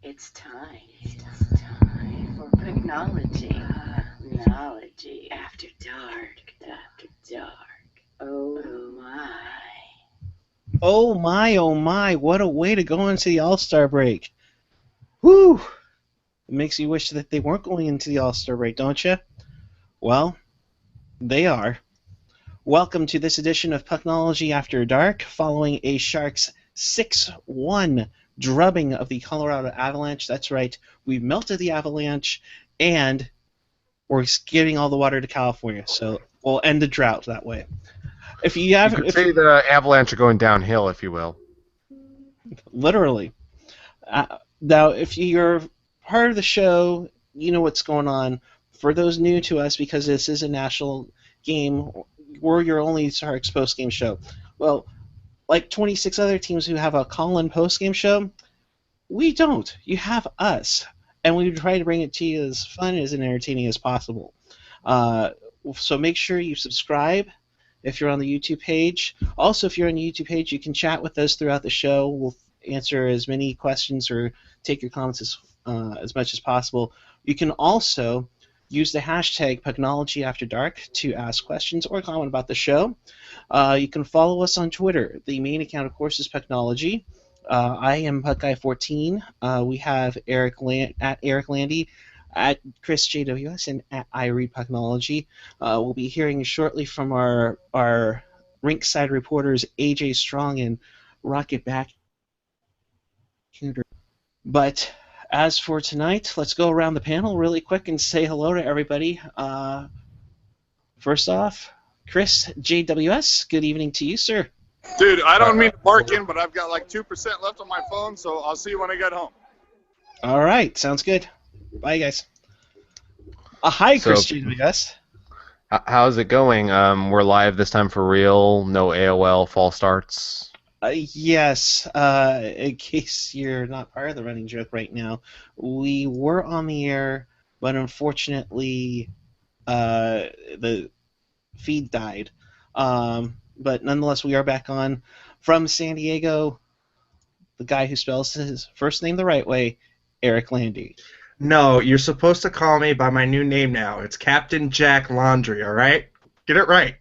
It's time for Pucknology. Pucknology. After dark. After dark. Oh my. Oh my, what a way to go into the All-Star break. Whew! It makes you wish that they weren't going into the All-Star break, don't you? Well, they are. Welcome to this edition of Pucknology After Dark, following a Sharks 6-1 drubbing of the Colorado Avalanche. That's right, we've melted the Avalanche, and we're getting all the water to California, so we'll end the drought that way. If you You have, could say the Avalanche are going downhill, if you will. literally. Now, if you're part of the show, you know what's going on. For those new to us, because this is a national game, we're your only Sharks post-game show. Well, like 26 other teams who have a call-in post-game show, we don't. You have us, and we try to bring it to you as fun as and entertaining as possible. Uh, so make sure you subscribe if you're on the YouTube page. Also, if you're on the YouTube page, you can chat with us throughout the show. We'll answer as many questions or take your comments as much as possible. You can also use the hashtag Pucknology After Dark to ask questions or comment about the show. You can follow us on Twitter. The main account, of course, is Pucknology. I am Puckguy14. We have at Eric Landy, at Chris JWS, and at I Read Pucknology. We'll be hearing shortly from our rinkside reporters AJ Strong and Rocket Back. But as for tonight, let's go around the panel really quick and say hello to everybody. First off, Chris JWS, good evening to you, sir. Dude, I don't mean to bark in, but I've got like 2% left on my phone, so I'll see you when I get home. All right, sounds good. Bye, guys. Hi, Chris JWS. How's it going? We're live this time for real. No AOL false starts. Yes, in case you're not part of the running joke right now, we were on the air, but unfortunately, the feed died. But nonetheless, we are back on from San Diego. The guy who spells his first name the right way, Eric Landy. No, you're supposed to call me by my new name now. It's Captain Jack Laundry, all right? Get it right.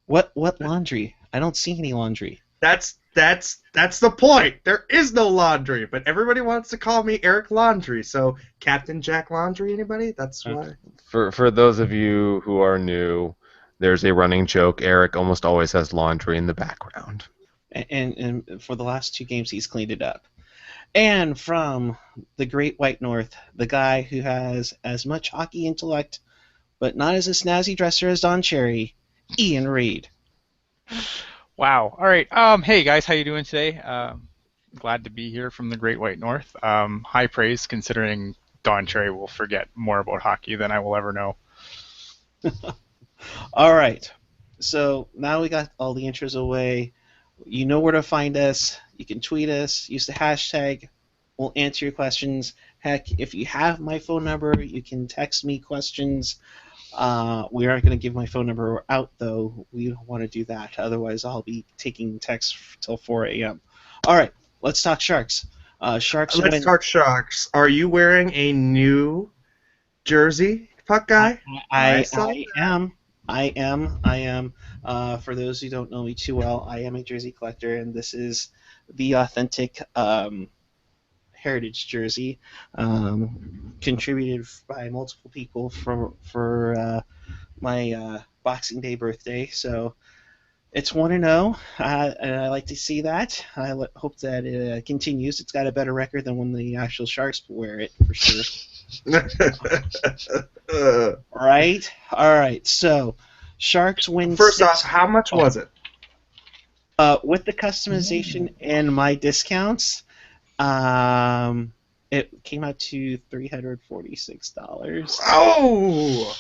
What laundry? I don't see any laundry. That's the point. There is no laundry, but everybody wants to call me Eric Laundry. So Captain Jack Laundry, anybody? That's why. For those of you who are new, there's a running joke. Eric almost always has laundry in the background. And for the last 2 games, he's cleaned it up. And from the Great White North, the guy who has as much hockey intellect, but not as a snazzy dresser as Don Cherry, Ian Reed. Wow. All right. Hey guys, how you doing today? Glad to be here from the Great White North. High praise considering Don Cherry will forget more about hockey than I will ever know. All right. So now we got all the intros away. You know where to find us. You can tweet us. Use the hashtag. We'll answer your questions. Heck, if you have my phone number, you can text me questions. We aren't going to give my phone number out, though. We don't want to do that. Otherwise, I'll be taking texts till 4 a.m. All right. Let's talk Sharks. Let's talk Sharks. Are you wearing a new jersey, Puck Guy? I am. For those who don't know me too well, I am a jersey collector, and this is the authentic heritage jersey, contributed by multiple people for my Boxing Day birthday. So it's 1-0, and I like to see that. I hope that it continues. It's got a better record than when the actual Sharks wear it, for sure. Right? All right. So, Sharks win. First off, how much was it? With the customization and my discounts, it came out to $346. Oh!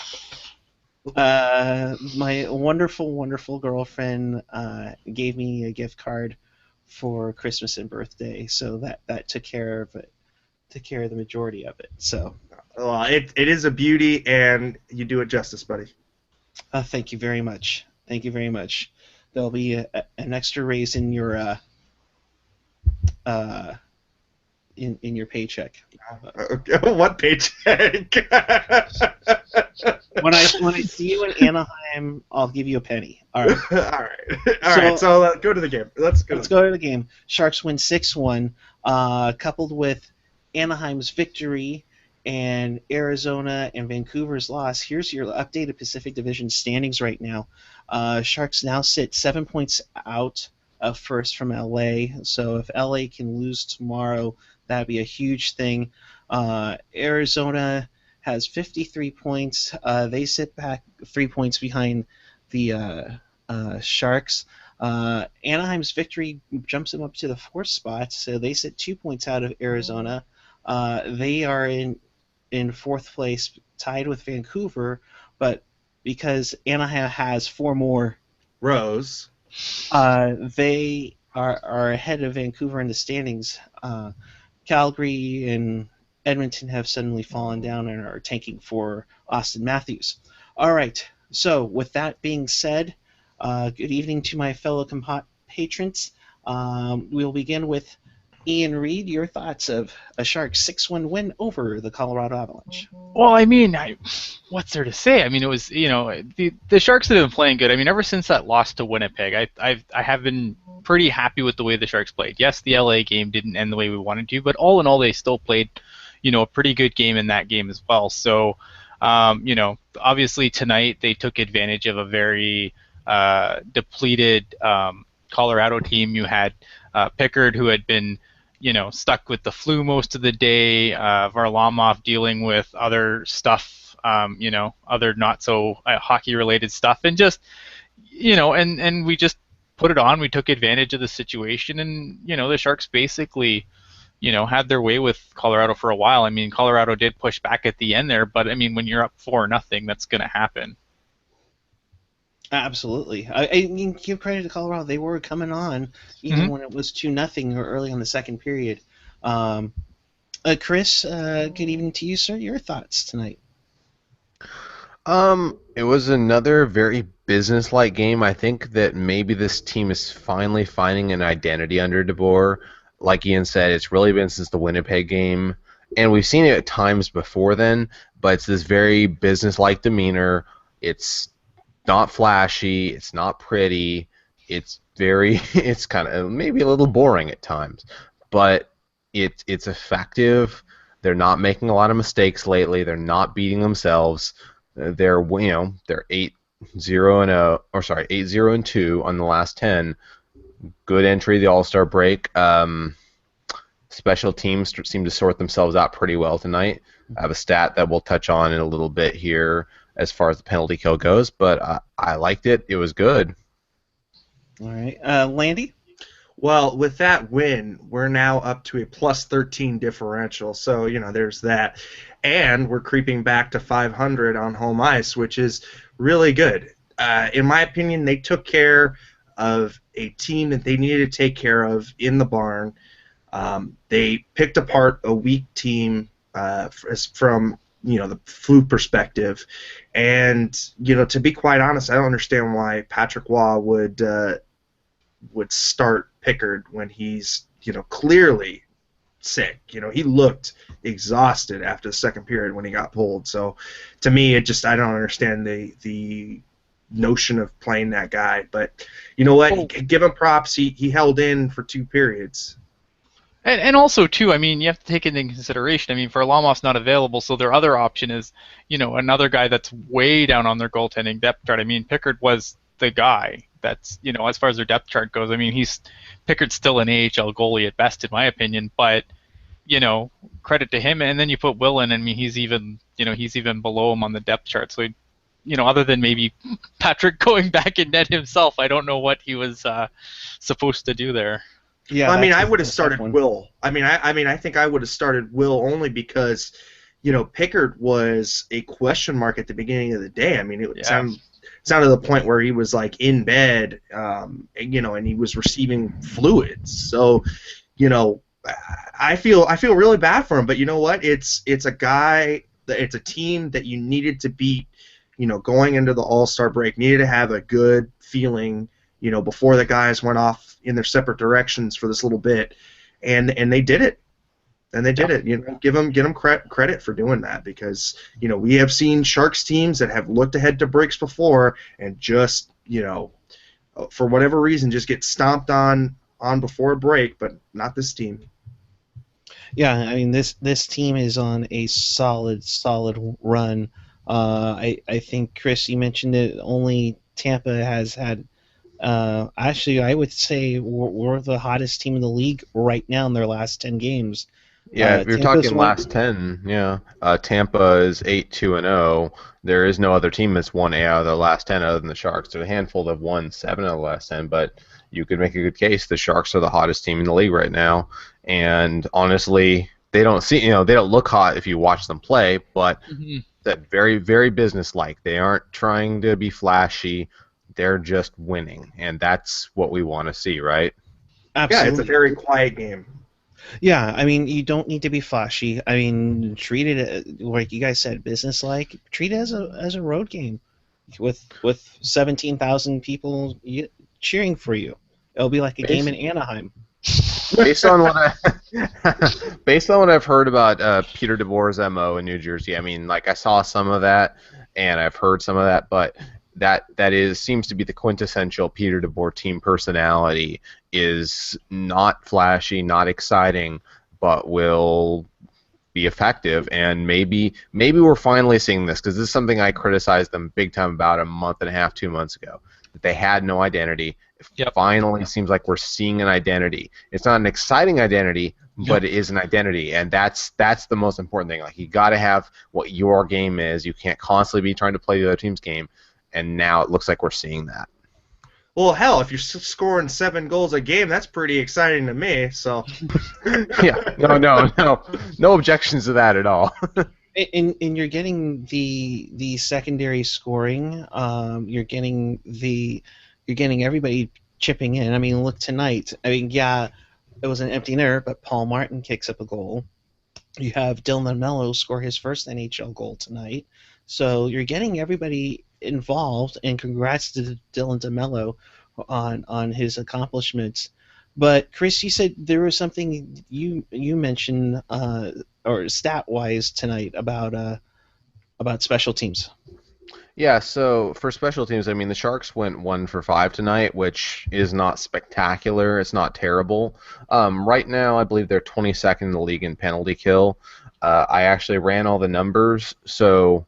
My wonderful, wonderful girlfriend gave me a gift card for Christmas and birthday, so that took care of it. Took care of the majority of it. So, it is a beauty, and you do it justice, buddy. Thank you very much. Thank you very much. There'll be an extra raise in your in your paycheck. What paycheck? When I see you in Anaheim, I'll give you a penny. All right. All right. So go to the game. Let's go to the game. Sharks win 6-1, coupled with Anaheim's victory and Arizona and Vancouver's loss. Here's your updated Pacific Division standings right now. Sharks now sit 7 points out of first from LA. So if LA can lose tomorrow, that'd be a huge thing. Arizona has 53 points. They sit back 3 points behind the Sharks. Anaheim's victory jumps them up to the 4th spot, so they sit 2 points out of Arizona. They are in 4th place, tied with Vancouver, but because Anaheim has 4 more rows, they are ahead of Vancouver in the standings. Calgary and Edmonton have suddenly fallen down and are tanking for Austin Matthews. All right, so with that being said, good evening to my fellow patrons. We'll begin with Ian Reed. Your thoughts of a Sharks 6-1 win over the Colorado Avalanche? Well, I mean, what's there to say? I mean, it was, the Sharks have been playing good. I mean, ever since that loss to Winnipeg, I have been pretty happy with the way the Sharks played. Yes, the LA game didn't end the way we wanted to, but all in all, they still played, a pretty good game in that game as well. So, obviously tonight they took advantage of a very depleted Colorado team. You had Pickard, who had been, stuck with the flu most of the day, Varlamov dealing with other stuff, other not so hockey related stuff, and just, and we just put it on. We took advantage of the situation, and the Sharks basically, had their way with Colorado for a while. I mean, Colorado did push back at the end there, but I mean, when you're up 4-0, that's going to happen. Absolutely. I mean, give credit to Colorado. They were coming on even when it was 2-0 or early on the second period. Chris, good evening to you, sir. Your thoughts tonight? It was another very business-like game. I think that maybe this team is finally finding an identity under DeBoer. Like Ian said, it's really been since the Winnipeg game, and we've seen it at times before then, but it's this very business-like demeanor. It's not flashy, it's not pretty, it's kind of maybe a little boring at times, but it's effective. They're not making a lot of mistakes lately. They're not beating themselves. They're 8-0-2 on the last 10. Good entry the All-Star break. Special teams seem to sort themselves out pretty well tonight. I have a stat that we'll touch on in a little bit here as far as the penalty kill goes, but I liked it. It was good. All right. Landy? Well, with that win, we're now up to a plus 13 differential, so, there's that. And we're creeping back to 500 on home ice, which is really good. In my opinion, they took care of a team that they needed to take care of in the barn. They picked apart a weak team from the flu perspective, and to be quite honest, I don't understand why Patrick Waugh would start Pickard when he's clearly sick. He looked exhausted after the second period when he got pulled. So to me, I don't understand the notion of playing that guy. But you know what? Give him props. He held in for 2 periods. And also, too, I mean, you have to take into consideration, I mean, Varlamov's not available, so their other option is, another guy that's way down on their goaltending depth chart. I mean, Pickard was the guy that's, as far as their depth chart goes. I mean, Pickard's still an AHL goalie at best, in my opinion, but, credit to him. And then you put Will in, I mean, he's even below him on the depth chart. So, other than maybe Patrick going back in net himself, I don't know what he was supposed to do there. Yeah, I mean, I would have started Will. I mean, I think I would have started Will only because, Pickard was a question mark at the beginning of the day. I mean, it sounded to the point where he was like in bed, and he was receiving fluids. So, I feel really bad for him. But you know what? It's a guy. It's a team that you needed to beat. Going into the All-Star break, needed to have a good feeling. Before the guys went off in their separate directions for this little bit, and they did it. And they did it. Give them credit for doing that, because we have seen Sharks teams that have looked ahead to breaks before and just for whatever reason just get stomped on before a break, but not this team. Yeah, I mean this team is on a solid run. I think Chris, you mentioned it. Only Tampa has had. Actually, I would say we're the hottest team in the league right now in their last 10 games. Yeah, if you're Tampa's talking last 10, yeah. Tampa is 8-2-0. There is no other team that's won 8 out of the last 10 other than the Sharks. There's a handful that have won 7 out of the last 10, but you could make a good case the Sharks are the hottest team in the league right now. And honestly, they don't they don't look hot if you watch them play, but that very, very businesslike. They aren't trying to be flashy. They're just winning, and that's what we want to see, right? Absolutely. Yeah, it's a very quiet game. Yeah, I mean, you don't need to be flashy. I mean, treat it like you guys said, business-like. Treat it as a road game, with 17,000 people cheering for you. It'll be like a game in Anaheim. Based on what I've heard about Peter DeBoer's MO in New Jersey, I mean, like I saw some of that, and I've heard some of that, but that seems to be the quintessential Peter DeBoer team personality. Is not flashy, not exciting, but will be effective. And maybe we're finally seeing this, because this is something I criticized them big time about a month and a half, 2 months ago. That they had no identity. It finally seems like we're seeing an identity. It's not an exciting identity, but it is an identity, and that's the most important thing. Like, you got to have what your game is. You can't constantly be trying to play the other team's game. And now it looks like we're seeing that. Well, hell, if you're scoring 7 goals a game, that's pretty exciting to me. So. Yeah. No objections to that at all. And you're getting the secondary scoring. You're getting everybody chipping in. I mean, look tonight. I mean, yeah, it was an empty netter, but Paul Martin kicks up a goal. You have Dylan Mello score his first NHL goal tonight. So you're getting everybody involved, and congrats to Dylan DeMello on his accomplishments. But Chris, you said there was something you mentioned or stat-wise tonight about special teams. Yeah, so for special teams, I mean, the Sharks went 1 for 5 tonight, which is not spectacular. It's not terrible. Right now, I believe they're 22nd in the league in penalty kill. I actually ran all the numbers. So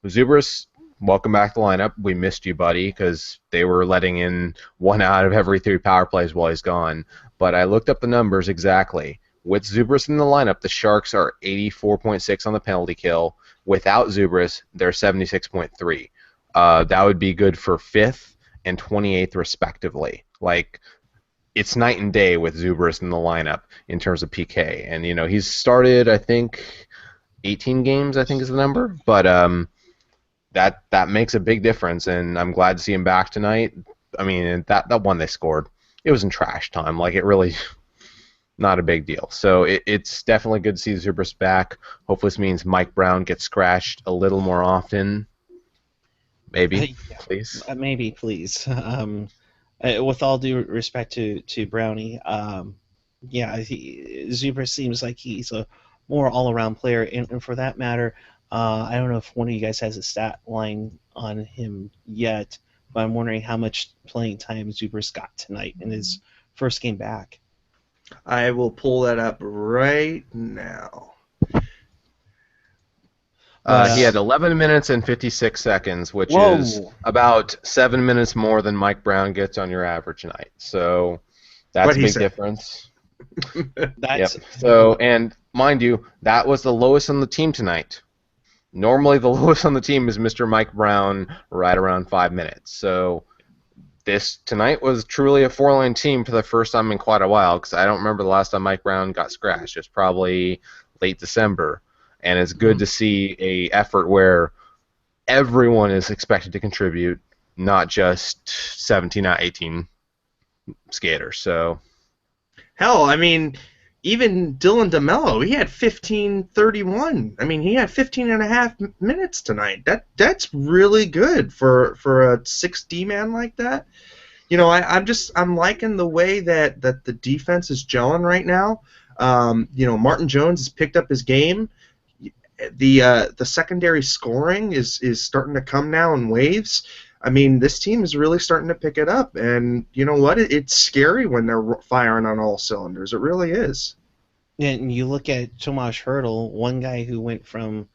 Zubris, welcome back to the lineup. We missed you, buddy, because they were letting in 1 out of every 3 power plays while he's gone. But I looked up the numbers exactly. With Zubris in the lineup, the Sharks are 84.6 on the penalty kill. Without Zubris, they're 76.3. That would be good for 5th and 28th, respectively. Like, it's night and day with Zubris in the lineup in terms of PK. And, he's started, I think, 18 games, I think is the number. But that makes a big difference, and I'm glad to see him back tonight. I mean, that one they scored, it was in trash time. Like, it really... not a big deal. So it's definitely good to see Zubris back. Hopefully this means Mike Brown gets scratched a little more often. Maybe, please. Maybe, please. With all due respect to Brownie, Zubris seems like he's a more all-around player. And for that matter, I don't know if one of you guys has a stat line on him yet, but I'm wondering how much playing time Zubris got tonight in his first game back. I will pull that up right now. He had 11 minutes and 56 seconds, which is about 7 minutes more than Mike Brown gets on your average night. So that's a big difference. Yep. So, and mind you, that was the lowest on the team tonight. Normally the lowest on the team is Mr. Mike Brown, right around 5 minutes. So this tonight was truly a 4-line team for the first time in quite a while, because I don't remember the last time Mike Brown got scratched. It was probably late December, and it's good to see a effort where everyone is expected to contribute, not just 17 out of 18 skaters. So, hell, I mean, even Dylan DeMello, he had 15:31. I mean, he had 15 and a half minutes tonight. That's really good for a 6D man like that. I'm liking the way that the defense is gelling right now. Martin Jones has picked up his game. The secondary scoring is starting to come now in waves. I mean, this team is really starting to pick it up, and you know what? It's scary when they're firing on all cylinders. It really is. And you look at Tomas Hertl, one guy who went from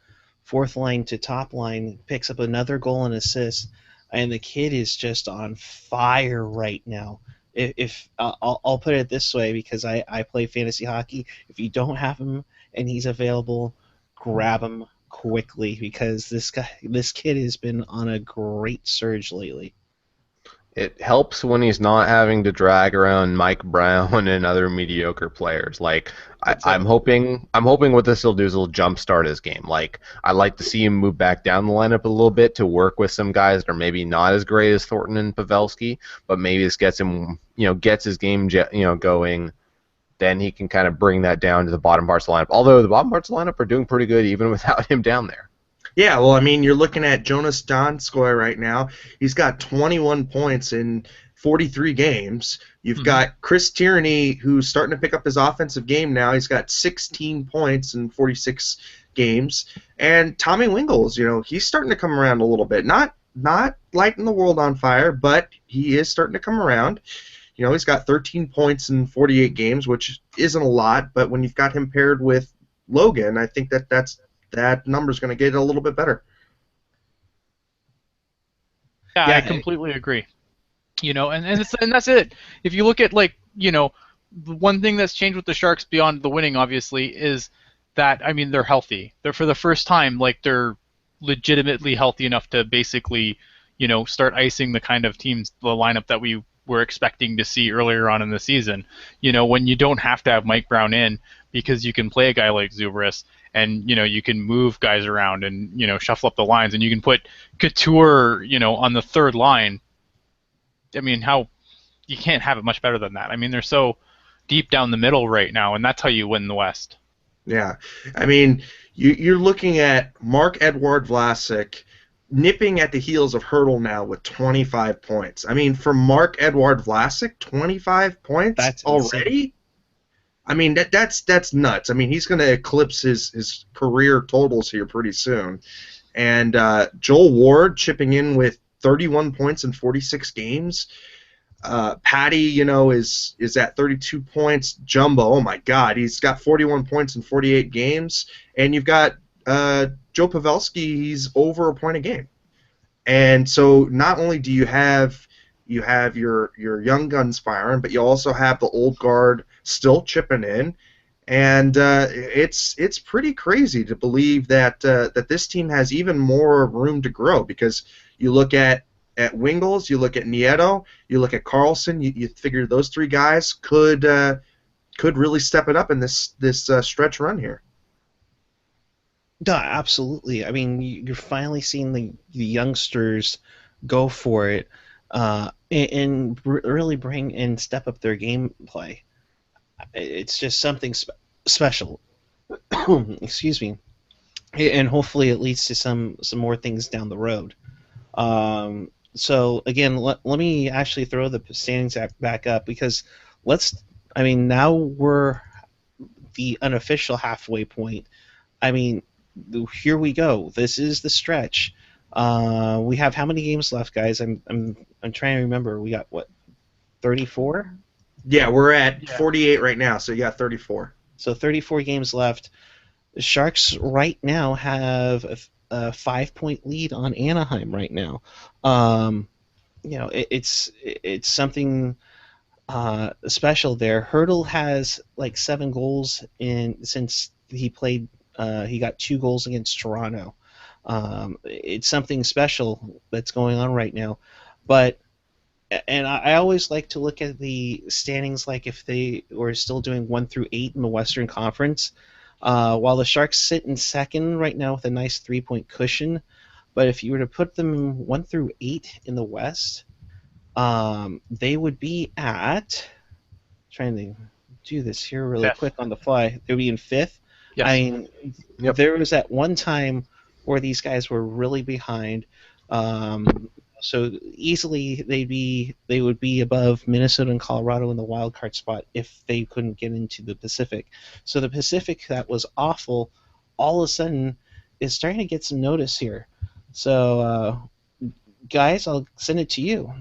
fourth line to top line, picks up another goal and assist, and the kid is just on fire right now. If I'll put it this way, because I play fantasy hockey, if you don't have him and he's available, grab him quickly, because this kid has been on a great surge lately. It helps when he's not having to drag around Mike Brown and other mediocre players. Like I'm hoping what this will do is it'll jumpstart his game. Like I'd like to see him move back down the lineup a little bit to work with some guys that are maybe not as great as Thornton and Pavelski, but maybe this gets him, gets his game, going. Then he can kind of bring that down to the bottom parts of the lineup. Although the bottom parts of the lineup are doing pretty good even without him down there. Yeah, well, I mean, you're looking at Jonas Donskoy right now. He's got 21 points in 43 games. You've got Chris Tierney, who's starting to pick up his offensive game now. He's got 16 points in 46 games. And Tommy Wingles, he's starting to come around a little bit. Not lighting the world on fire, but he is starting to come around. He's got 13 points in 48 games, which isn't a lot, but when you've got him paired with Logan, I think that number's going to get a little bit better. Yeah, I completely agree. And that's it. If you look at one thing that's changed with the Sharks beyond the winning, obviously, is that they're healthy. They're for the first time they're legitimately healthy enough to basically start icing the kind of teams, the lineup that we were expecting to see earlier on in the season. When you don't have to have Mike Brown in because you can play a guy like Zubris, and you can move guys around and shuffle up the lines, and you can put Couture on the third line. How you can't have it much better than that. They're so deep down the middle right now, and that's how you win the West. Yeah, you're looking at Marc-Edouard Vlasic nipping at the heels of Hertl now with 25 points. For Marc-Edouard Vlasic, 25 points that's already? That's nuts. He's going to eclipse his career totals here pretty soon. And Joel Ward chipping in with 31 points in 46 games. Patty, is at 32 points. Jumbo, oh my God, he's got 41 points in 48 games. And you've got Joe Pavelski, he's over a point a game. And so not only do you have your young guns firing, but you also have the old guard still chipping in, and it's pretty crazy to believe that this team has even more room to grow, because you look at Wingles, you look at Nieto, you look at Carlson, you figure those three guys could really step it up in this stretch run here. No, absolutely. You're finally seeing the youngsters go for it and really bring and step up their gameplay. It's just something special. Excuse me. And hopefully it leads to some more things down the road. So again, let me actually throw the standings back up, because now we're the unofficial halfway point. Here we go. This is the stretch. We have how many games left, guys? I'm trying to remember. We got 34? Yeah, we're at 48 right now, so you got 34. So 34 games left. The Sharks right now have a 5-point lead on Anaheim right now. It's something special there. Hertl has 7 goals since he played. He got 2 goals against Toronto. It's something special that's going on right now. And I always like to look at the standings like if they were still doing 1 through 8 in the Western Conference. While the Sharks sit in second right now with a nice 3-point cushion, but if you were to put them 1 through 8 in the West, they would be at, trying to do this here really quick on the fly, they would be in 5th. Yes. There was at one time where these guys were really behind. So easily they would be above Minnesota and Colorado in the wild card spot if they couldn't get into the Pacific. So the Pacific that was awful, all of a sudden is starting to get some notice here. So guys, I'll send it to you.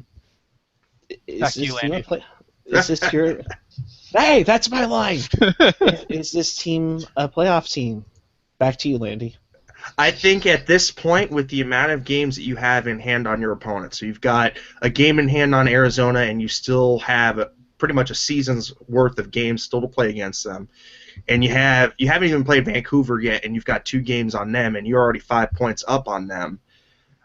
Back Is to you, this team a Landy. play? Is this your? Hey, that's my line. Is this team a playoff team? Back to you, Landy. I think at this point, with the amount of games that you have in hand on your opponent, so you've got a game in hand on Arizona, and you still have pretty much a season's worth of games still to play against them, and you haven't even played Vancouver yet, and you've got 2 games on them, and you're already 5 points up on them.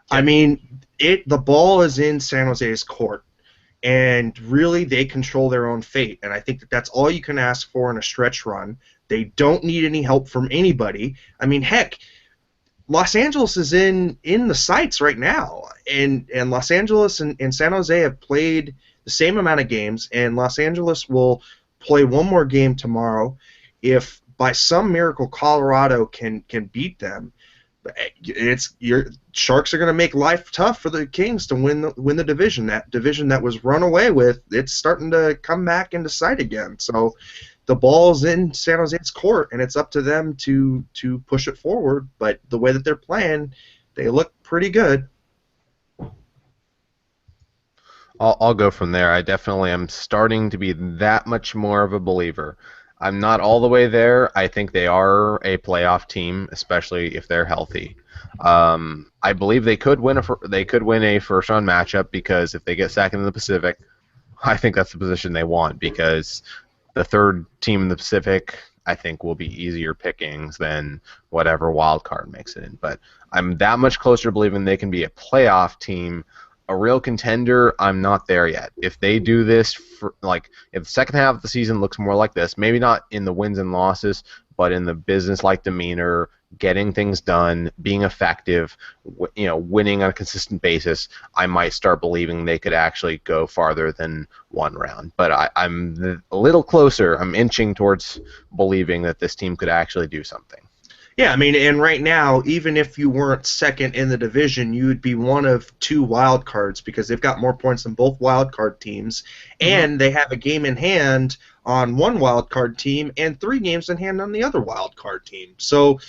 I mean, the ball is in San Jose's court, and really they control their own fate, and I think that that's all you can ask for in a stretch run. They don't need any help from anybody. I mean, heck, Los Angeles is in the sights right now, and Los Angeles and San Jose have played the same amount of games, and Los Angeles will play one more game tomorrow. If by some miracle Colorado can beat them, your Sharks are going to make life tough for the Kings to win the division. That division that was run away with, it's starting to come back into sight again. So the ball's in San Jose's court, and it's up to them to push it forward. But the way that they're playing, they look pretty good. I'll go from there. I definitely am starting to be that much more of a believer. I'm not all the way there. I think they are a playoff team, especially if they're healthy. I believe they could win a first round matchup, because if they get second in the Pacific, I think that's the position they want, because the third team in the Pacific, I think, will be easier pickings than whatever wild card makes it in. But I'm that much closer to believing they can be a playoff team. A real contender, I'm not there yet. If they do this, if the second half of the season looks more like this, maybe not in the wins and losses, but in the business-like demeanor, getting things done, being effective, winning on a consistent basis, I might start believing they could actually go farther than one round. But I'm a little closer. I'm inching towards believing that this team could actually do something. Yeah, I mean, and right now, even if you weren't second in the division, you would be one of 2 wild cards, because they've got more points than both wild card teams, and they have a game in hand on one wild card team and 3 games in hand on the other wild card team. So,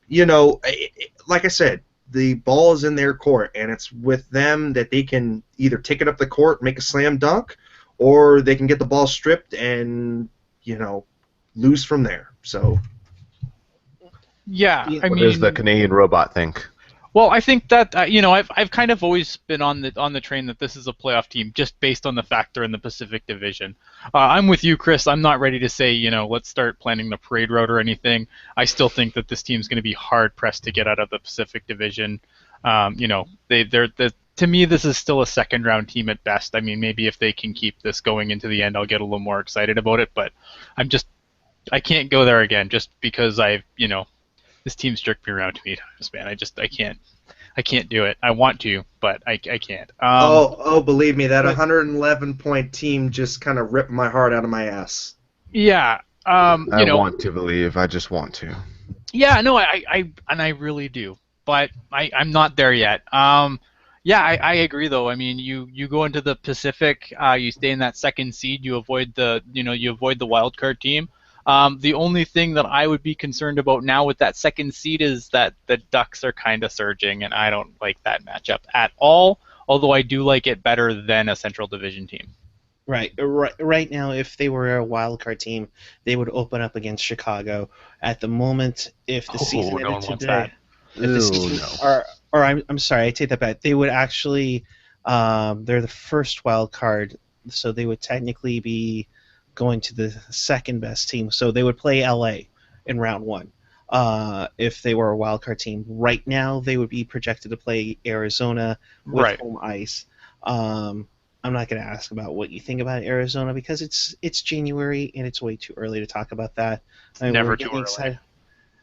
like I said, the ball is in their court, and it's with them that they can either take it up the court, make a slam dunk, or they can get the ball stripped and, lose from there. So. Yeah, I What mean, does the Canadian robot think? well, I think that I've kind of always been on the train that this is a playoff team just based on the fact they're in the Pacific Division. I'm with you, Chris. I'm not ready to say let's start planning the parade route or anything. I still think that this team's going to be hard pressed to get out of the Pacific Division. To me, this is still a second round team at best. I mean, maybe if they can keep this going into the end, I'll get a little more excited about it. But I can't go there again just because this team's jerked me around too many times, man. I can't do it. I want to, but I can't. Believe me, that 111-point team just kind of ripped my heart out of my ass. Yeah. I want to believe. I just want to. Yeah, no, I really do, but I'm not there yet. Yeah, I agree though. I mean, you go into the Pacific, you stay in that second seed, you avoid the wild card team. The only thing that I would be concerned about now with that second seed is that the Ducks are kind of surging, and I don't like that matchup at all, although I do like it better than a Central Division team. Right now, if they were a wild card team, they would open up against Chicago. At the moment, if the season no ended one wants today, that. if the season, or I'm sorry, I take that back. They would actually, they're the first wild card, so they would technically be going to the second best team. So they would play LA in round 1. If they were a wild card team, right now they would be projected to play Arizona with home ice. I'm not going to ask about what you think about Arizona because it's January and it's way too early to talk about that. Never too early.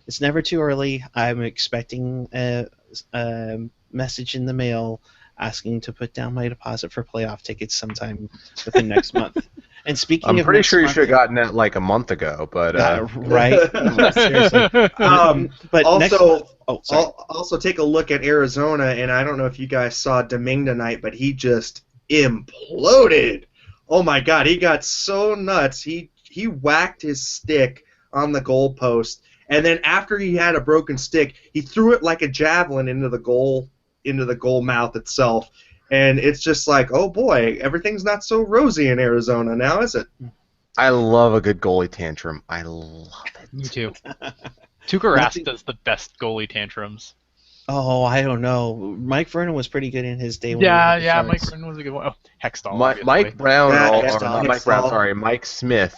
It's never too early. I'm expecting a message in the mail asking to put down my deposit for playoff tickets sometime within next month. And speaking I'm of pretty next sure you month, should have gotten that like a month ago, but right? Seriously. But next Also, month, oh, sorry. also take a look at Arizona, and I don't know if you guys saw Domingue tonight, but he just imploded. Oh my God, he got so nuts. He whacked his stick on the goalpost, and then after he had a broken stick, he threw it like a javelin into the goal mouth itself. And it's just like, oh boy, everything's not so rosy in Arizona now, is it? I love a good goalie tantrum. I love it. Me too. Tuukka Rask does the best goalie tantrums. Oh, I don't know. Mike Vernon was pretty good in his day. When he was Yeah, with the yeah, Sharks. Mike Vernon was a good one. Oh, Hextall, obviously. Mike Brown, Yeah, or Hextall, not Mike Brown, Hextall. sorry, Mike Smith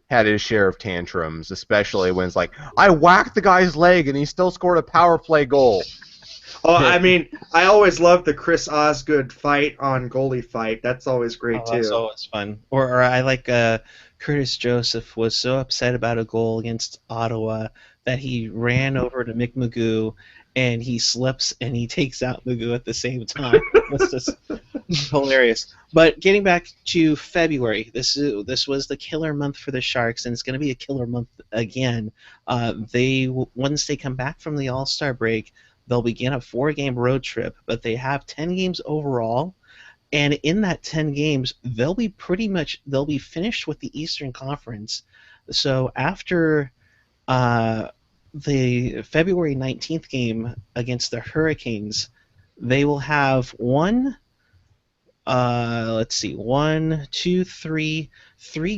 had his share of tantrums, especially when it's like, I whacked the guy's leg and he still scored a power play goal. Oh, I mean, I always love the Chris Osgood fight on goalie fight. That's always great Oh, that's too. always fun. Or I like Curtis Joseph was so upset about a goal against Ottawa that he ran over to Mick Magoo and he slips and he takes out Magoo at the same time. That's just hilarious. But getting back to February, this was the killer month for the Sharks, and it's going to be a killer month again. Once they come back from the All-Star break, they'll begin a 4-game road trip, but they have 10 games overall. And in that 10 games, they'll be finished with the Eastern Conference. So after the February 19th game against the Hurricanes, they will have three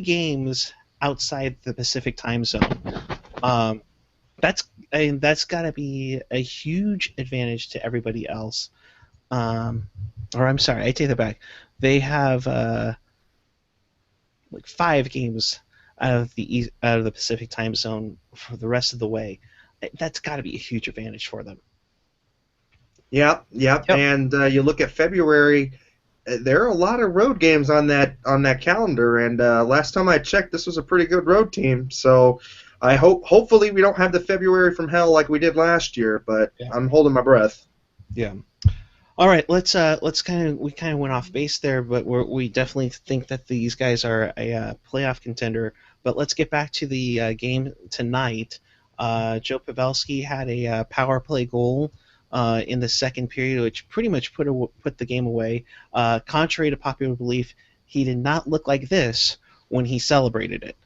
games outside the Pacific time zone. That's got to be a huge advantage to everybody else. Or I'm sorry, I take that back. They have like 5 games out of the Pacific time zone for the rest of the way. That's got to be a huge advantage for them. Yep. And you look at February, there are a lot of road games on that calendar. And last time I checked, this was a pretty good road team. So I hopefully we don't have the February from hell like we did last year. But yeah. I'm holding my breath. Yeah. All right, we kind of went off base there, but we definitely think that these guys are a playoff contender. But let's get back to the game tonight. Joe Pavelski had a power play goal in the second period, which pretty much put the game away. Contrary to popular belief, he did not look like this when he celebrated it.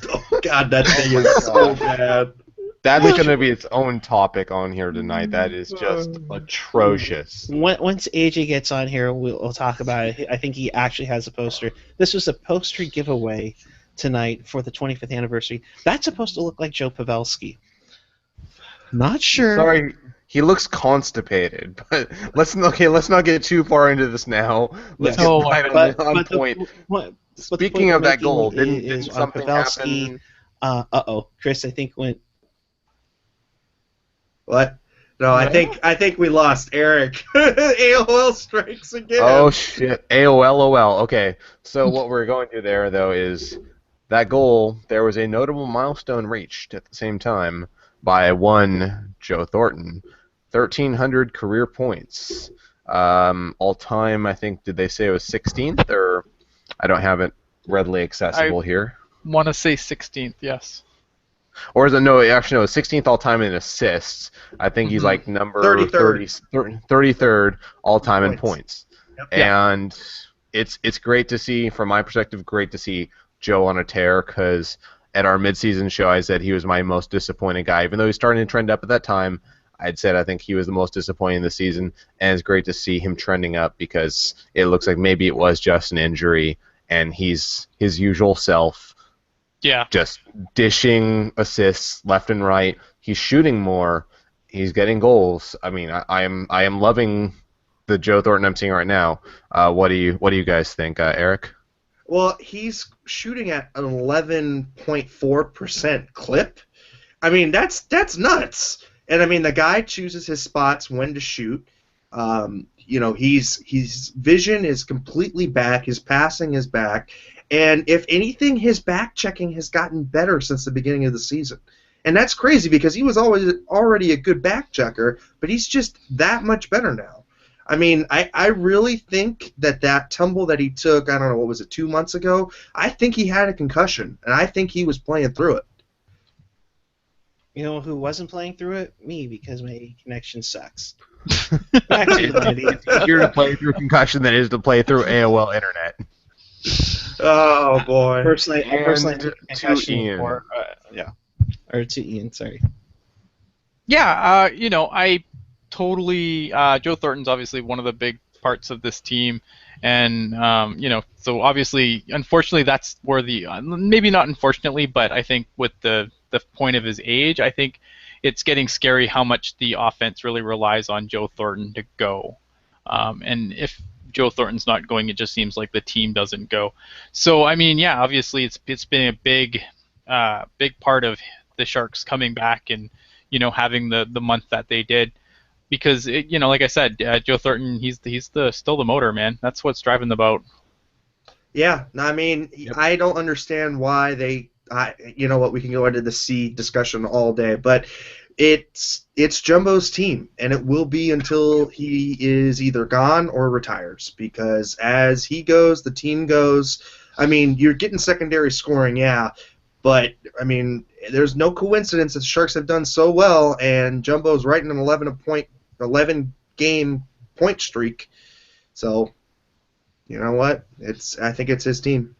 Oh God, that thing is so bad. That's going to be its own topic on here tonight. That is just atrocious. Once AJ gets on here, we'll talk about it. I think he actually has a poster. This was a poster giveaway tonight for the 25th anniversary. That's supposed to look like Joe Pavelski. Not sure. Sorry, he looks constipated. But let's not get too far into this now. Let's get right on point. Speaking of that goal, didn't something Pavelski, happen? Chris, I think went. What? No, I think we lost Eric. AOL strikes again. Oh shit! AOL. Okay, so what we're going to there though is that goal. There was a notable milestone reached at the same time by one Joe Thornton, 1,300 career points. All time, I think. Did they say it was 16th or? I don't have it readily accessible here. Want to say 16th? Yes. Or is it no? Actually, no. 16th all time in assists. I think he's like number 33rd all time in points. Yep. And it's great to see, from my perspective, great to see Joe on a tear. Because at our midseason show, I said he was my most disappointing guy. Even though he's starting to trend up at that time, I'd said I think he was the most disappointing this season. And it's great to see him trending up because it looks like maybe it was just an injury and he's his usual self. Yeah. Just dishing assists left and right. He's shooting more. He's getting goals. I mean, I am loving the Joe Thornton I'm seeing right now. What do you guys think, Eric? Well, he's shooting at an 11.4% clip. I mean, that's nuts. And I mean, the guy chooses his spots when to shoot. His vision is completely back. His passing is back. And if anything, his back checking has gotten better since the beginning of the season. And that's crazy because he was already a good back checker, but he's just that much better now. I mean, I really think that tumble that he took, I don't know, what was it, 2 months ago? I think he had a concussion, and I think he was playing through it. You know who wasn't playing through it? Me, because my connection sucks. It's easier to play through concussion than it is to play through AOL Internet. Oh, boy. Personally, I And took to concussion Ian. or to Ian. Sorry. Yeah, I totally. Joe Thornton's obviously one of the big parts of this team, and so obviously, unfortunately, that's where the maybe not unfortunately, but I think with the point of his age, I think it's getting scary how much the offense really relies on Joe Thornton to go, and if Joe Thornton's not going, it just seems like the team doesn't go. So I mean, yeah, obviously it's been a big part of the Sharks coming back and having the month that they did, because like I said, Joe Thornton, he's still the motor, man. That's what's driving the boat. Yeah, I mean, I don't understand why you know what, we can go into the C discussion all day, but it's Jumbo's team, and it will be until he is either gone or retires, because as he goes, the team goes. I mean, you're getting secondary scoring, yeah, but, I mean, there's no coincidence that the Sharks have done so well, and Jumbo's right in an 11-game point streak, so... You know what? I think it's his team.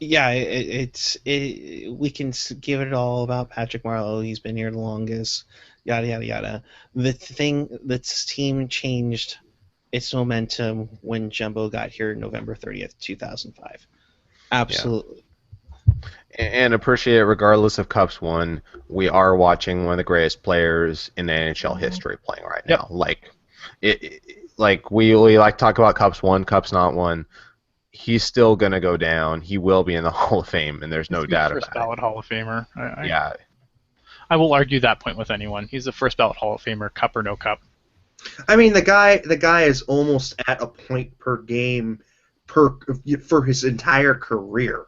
Yeah, we can give it all about Patrick Marleau. He's been here the longest. Yada yada yada. The thing this team changed its momentum when Jumbo got here November 30th, 2005. Absolutely. And appreciate it, regardless of Cups won, we are watching one of the greatest players in NHL history playing right now. Like we like talk about Cups won, Cups not won. He's still gonna go down. He will be in the Hall of Fame, and there's no doubt about it. First ballot Hall of Famer. Yeah. I will argue that point with anyone. He's the first ballot Hall of Famer, Cup or no Cup. I mean, the guy is almost at a point per game for his entire career.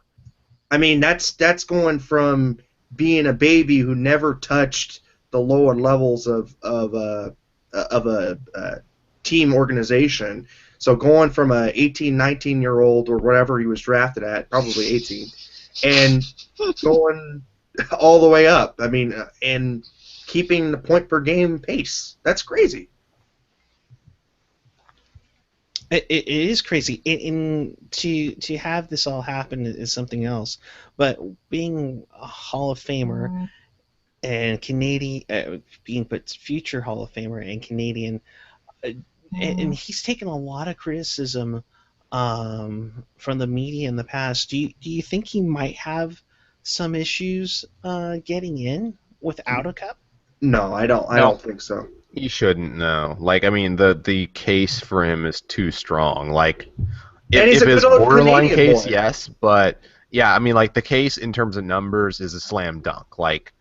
I mean, that's going from being a baby who never touched the lower levels of a team organization. So going from a 18, 19-year-old or whatever he was drafted at, probably 18, and going all the way up. I mean, and keeping the point per game pace. That's crazy. It is crazy. To have this all happen is something else. But being a Hall of Famer and Canadian, being put future Hall of Famer and Canadian, and he's taken a lot of criticism from the media in the past. Do you think he might have some issues getting in without a cup? No, I don't. I don't think so. He shouldn't, no. Like, I mean, the case for him is too strong. Like, if his borderline case, yes, but yeah, I mean, like, the case in terms of numbers is a slam dunk. Like,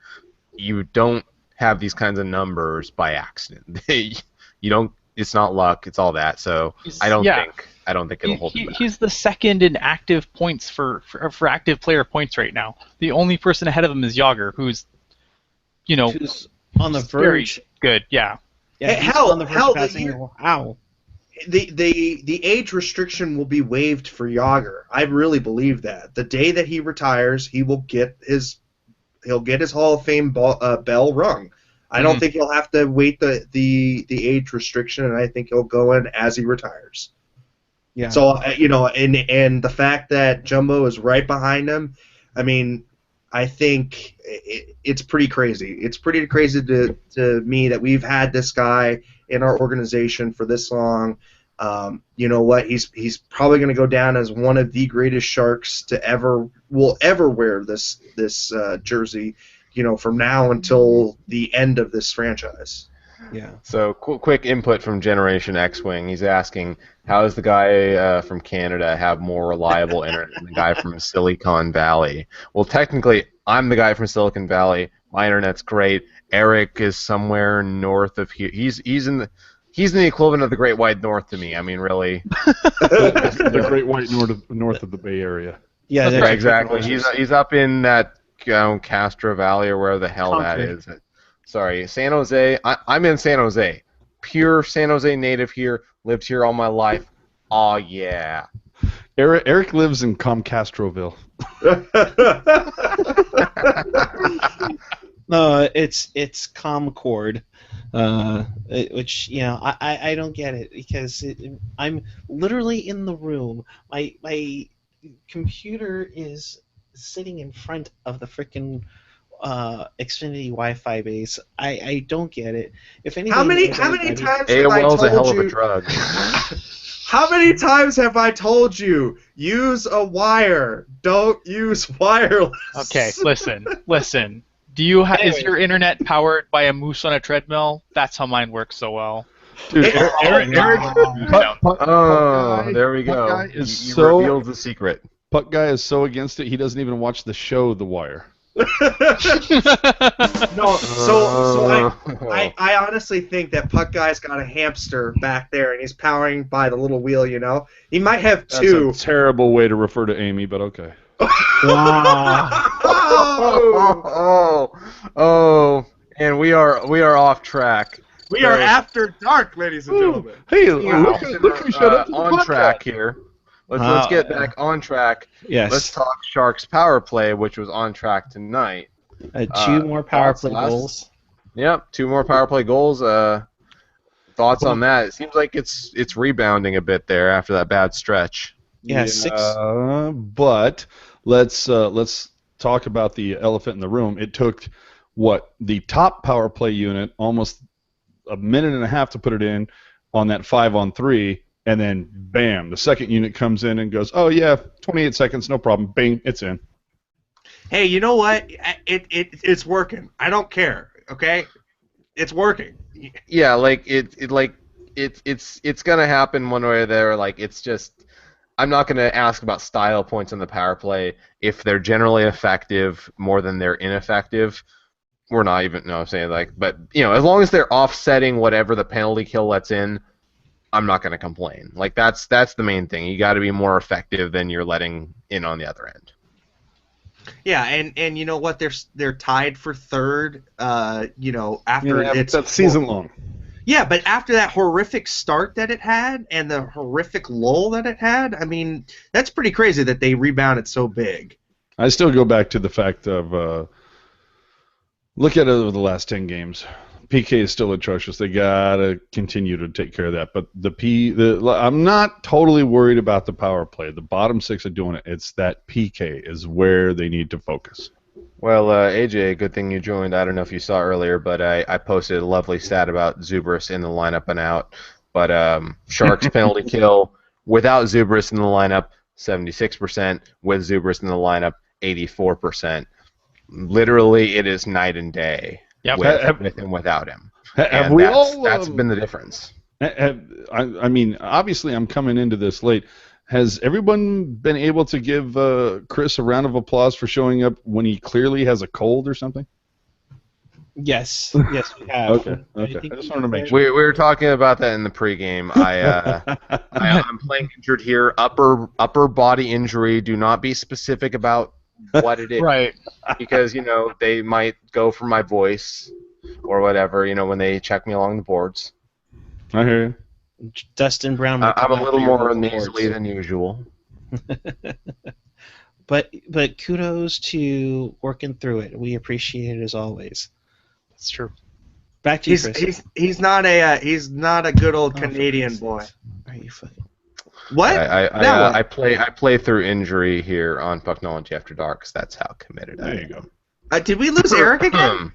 you don't have these kinds of numbers by accident. You don't. It's not luck. It's all that. So I don't think it'll hold him back. He's the second in active points for active player points right now. The only person ahead of him is Yager, who's on the verge. Good, yeah. Yeah, hell, on the verge of passing. Wow. The age restriction will be waived for Yager. I really believe that. The day that he retires, he'll get his Hall of Fame bell rung. I don't think he'll have to wait the age restriction, and I think he'll go in as he retires. Yeah. So and the fact that Jumbo is right behind him, I mean, I think it's pretty crazy. It's pretty crazy to me that we've had this guy in our organization for this long. You know what? He's probably going to go down as one of the greatest Sharks will ever wear this jersey. From now until the end of this franchise. Yeah. So quick input from Generation X-Wing. He's asking, how does the guy from Canada have more reliable internet than the guy from Silicon Valley? Well, technically, I'm the guy from Silicon Valley. My internet's great. Eric is somewhere north of here. He's in the equivalent of the Great White North to me. I mean, really. The Great White north of the Bay Area. Yeah, right, exactly. He's up in that Castro Valley or wherever the hell that is. Sorry, San Jose. I'm in San Jose. pure San Jose native here, lived here all my life. Aw, yeah. Eric lives in Comcastroville. No, it's Comcord, which I don't get it because I'm literally in the room. My computer is sitting in front of the frickin' Xfinity Wi-Fi base. I don't get it. If anything, How many knows times anybody- have I AOL's a hell told of a you? drug. How many times have I told you? Use a wire. Don't use wireless. Okay, listen. Is your internet powered by a moose on a treadmill? That's how mine works so well. Dude, Eric, Oh, there we Puck go. Guy is You so- revealed the secret. Puck Guy is so against it, he doesn't even watch the show The Wire. No, so I honestly think that Puck Guy's got a hamster back there, and he's powering by the little wheel. He might have That's two. a terrible way to refer to Amy, but okay. Oh, and we are off track. We are after dark, ladies and gentlemen. Hey, Wow. look who showed up to the On track podcast. here. Let's get back on track. Yes. Let's talk Sharks power play, which was on track tonight. 2 more power play thoughts, Les? goals. Yep, 2 more power play goals. Thoughts on that? It seems like it's rebounding a bit there after that bad stretch. Yeah, 6. But let's talk about the elephant in the room. It took the top power play unit almost a minute and a half to put it in on that 5-on-3, and then bam, the second unit comes in and goes, oh yeah, 28 seconds, no problem, bang, it's in. Hey, you know what? It's working. I don't care. Okay, it's working. Yeah, it's gonna happen one way or the other. Like, it's just, I'm not gonna ask about style points on the power play if they're generally effective more than they're ineffective. We're not even but as long as they're offsetting whatever the penalty kill lets in, I'm not gonna complain. Like, that's the main thing. You got to be more effective than you're letting in on the other end. Yeah, and you know what? They're tied for third. After it's that's season long. Yeah, but after that horrific start that it had and the horrific lull that it had, I mean, that's pretty crazy that they rebounded so big. I still go back to the fact of look at it over the last 10 games. PK is still atrocious. They gotta continue to take care of that. But I'm not totally worried about the power play. The bottom 6 are doing it. It's that PK is where they need to focus. Well, AJ, good thing you joined. I don't know if you saw earlier, but I posted a lovely stat about Zubris in the lineup and out. But Sharks penalty kill without Zubris in the lineup, 76%. With Zubris in the lineup, 84%. Literally, it is night and day. Yep. With and without him. Have we That's been the difference. I mean, obviously, I'm coming into this late. Has everyone been able to give Chris a round of applause for showing up when he clearly has a cold or something? Yes, we have. Okay. I just wanted to make We were talking about that in the pregame. I'm playing injured here. Upper body injury. Do not be specific about what it is. Right. Because, they might go for my voice or whatever, when they check me along the boards. I hear you. Dustin Brown. I'm a little more nasally than usual. But kudos to working through it. We appreciate it as always. That's true. Back to you, Chris. He's not a good old Canadian boy. Are you fucking? What? I play through injury here on Pucknology After Dark, 'cause that's how committed I am. There you go. Did we lose Eric again?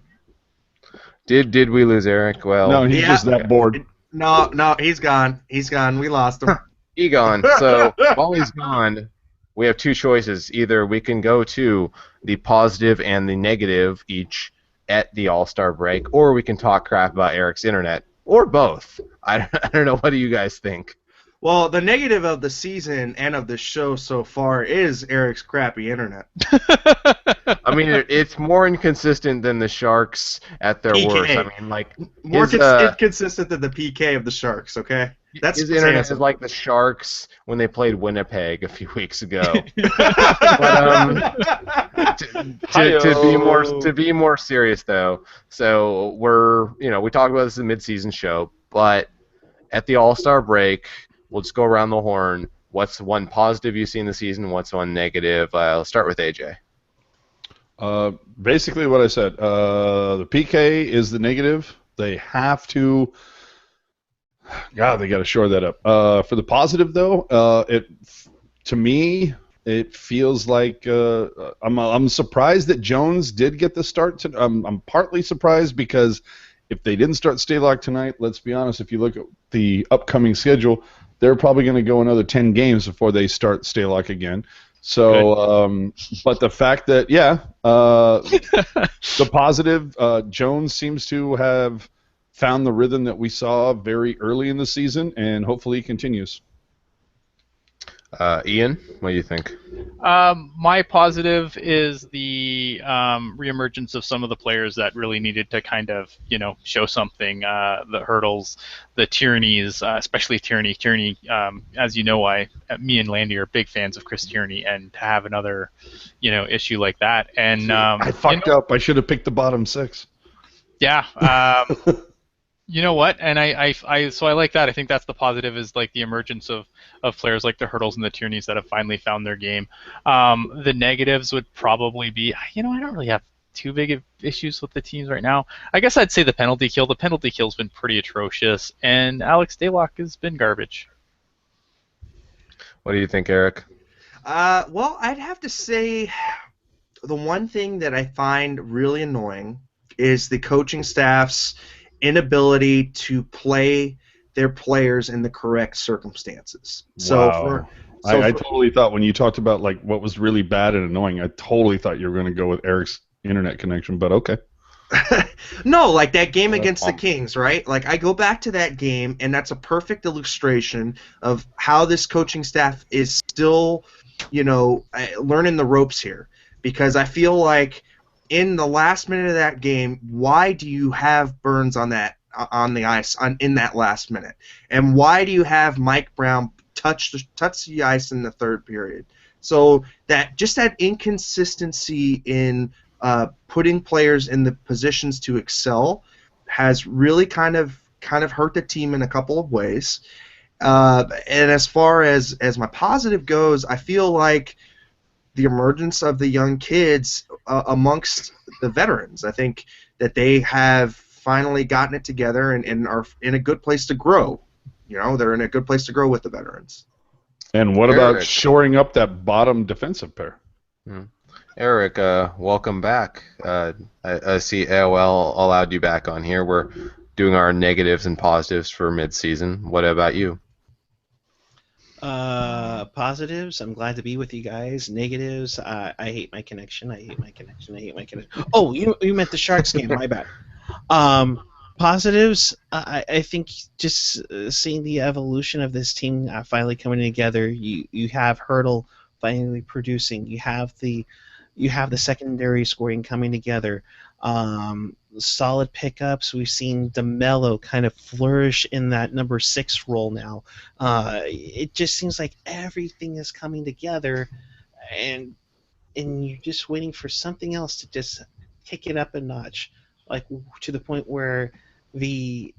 Did we lose Eric? Well, No, he's just that bored. No, he's gone. He's gone. We lost him. He gone. So while he's gone, we have 2 choices. Either we can go to the positive and the negative each at the All-Star break, or we can talk crap about Eric's internet, or both. I don't know. What do you guys think? Well, the negative of the season and of the show so far is Eric's crappy internet. I mean, it's more inconsistent than the Sharks at their PK. worst. I mean, like, More his, inconsistent than the PK of the Sharks, okay? That's his his internet answer. is like the Sharks when they played Winnipeg a few weeks ago. But, to be more serious though, so we talked about this in the mid-season show. But at the All-Star break, we'll just go around the horn. What's one positive you see in the season? What's one negative? I'll start with AJ. Basically what I said. The PK is the negative. They have to. God, they got to shore that up. For the positive, though, to me, it feels like I'm surprised that Jones did get the start. I'm partly surprised because if they didn't start Stalock tonight, let's be honest, if you look at the upcoming schedule, they're probably going to go another 10 games before they start Stalock again. So, but the fact that, the positive, Jones seems to have found the rhythm that we saw very early in the season, and hopefully he continues. Ian, what do you think? My positive is the reemergence of some of the players that really needed to kind of, show something. The hurdles, the tyrannies, especially Tyranny. Tyranny, as you know, me and Landy are big fans of Chris Tyranny, and to have another, issue like that. And I fucked up. I should have picked the bottom six. Yeah. You know what? And so I like that. I think that's the positive, is like the emergence of players like the Hurdles and the Tyrannies that have finally found their game. The negatives would probably be, I don't really have too big of issues with the teams right now. I guess I'd say the penalty kill. The penalty kill's been pretty atrocious, and Alex Stalock has been garbage. What do you think, Eric? Well, I'd have to say the one thing that I find really annoying is the coaching staff's inability to play their players in the correct circumstances. Wow. I totally thought when you talked about like what was really bad and annoying, I totally thought you were going to go with Eric's internet connection, but okay. No, like that game against the Kings, right? Like I go back to that game, and that's a perfect illustration of how this coaching staff is still, learning the ropes here. Because I feel like in the last minute of that game, why do you have Burns on the ice in that last minute? And why do you have Mike Brown touch the ice in the third period? So that inconsistency in putting players in the positions to excel has really kind of hurt the team in a couple of ways. And as far as my positive goes, I feel like the emergence of the young kids amongst the veterans. I think that they have finally gotten it together and are in a good place to grow. They're in a good place to grow with the veterans. And what about shoring up that bottom defensive pair? Eric, welcome back. I see AOL allowed you back on here. We're doing our negatives and positives for mid-season. What about you? Positives, I'm glad to be with you guys. Negatives, I hate my connection. Oh, you meant the Sharks game, my bad. Positives, I think just seeing the evolution of this team finally coming together. You have Hurdle finally producing. You have the secondary scoring coming together. Solid pickups. We've seen DeMello kind of flourish in that number 6 role now. It just seems like everything is coming together, and you're just waiting for something else to just kick it up a notch, like to the point where the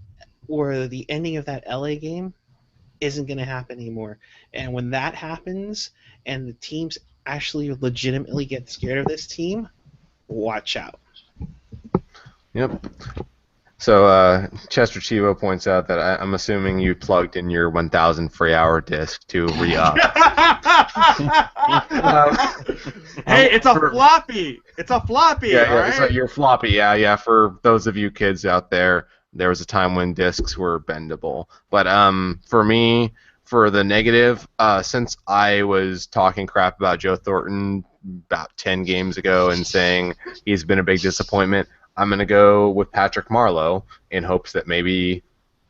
ending of that LA game isn't going to happen anymore. And when that happens, and the teams actually legitimately get scared of this team, watch out. Yep. So Chester Chivo points out that I'm assuming you plugged in your 1,000 free hour disc to re-up. Hey, it's a floppy. It's a floppy. Yeah, all right? So your floppy. Yeah. For those of you kids out there, there was a time when discs were bendable. But for me, for the negative, since I was talking crap about Joe Thornton about 10 games ago and saying he's been a big disappointment, I'm going to go with Patrick Marleau in hopes that maybe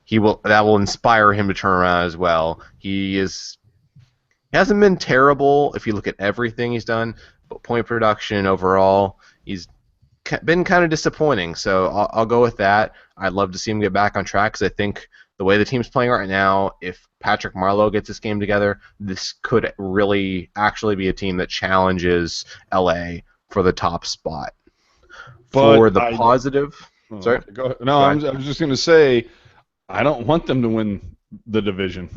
that will inspire him to turn around as well. He hasn't been terrible if you look at everything he's done, but point production overall, he's been kind of disappointing. So I'll go with that. I'd love to see him get back on track because I think the way the team's playing right now, if Patrick Marleau gets this game together, this could really actually be a team that challenges LA for the top spot. But for the positive, sorry. I was just going to say, I don't want them to win the division.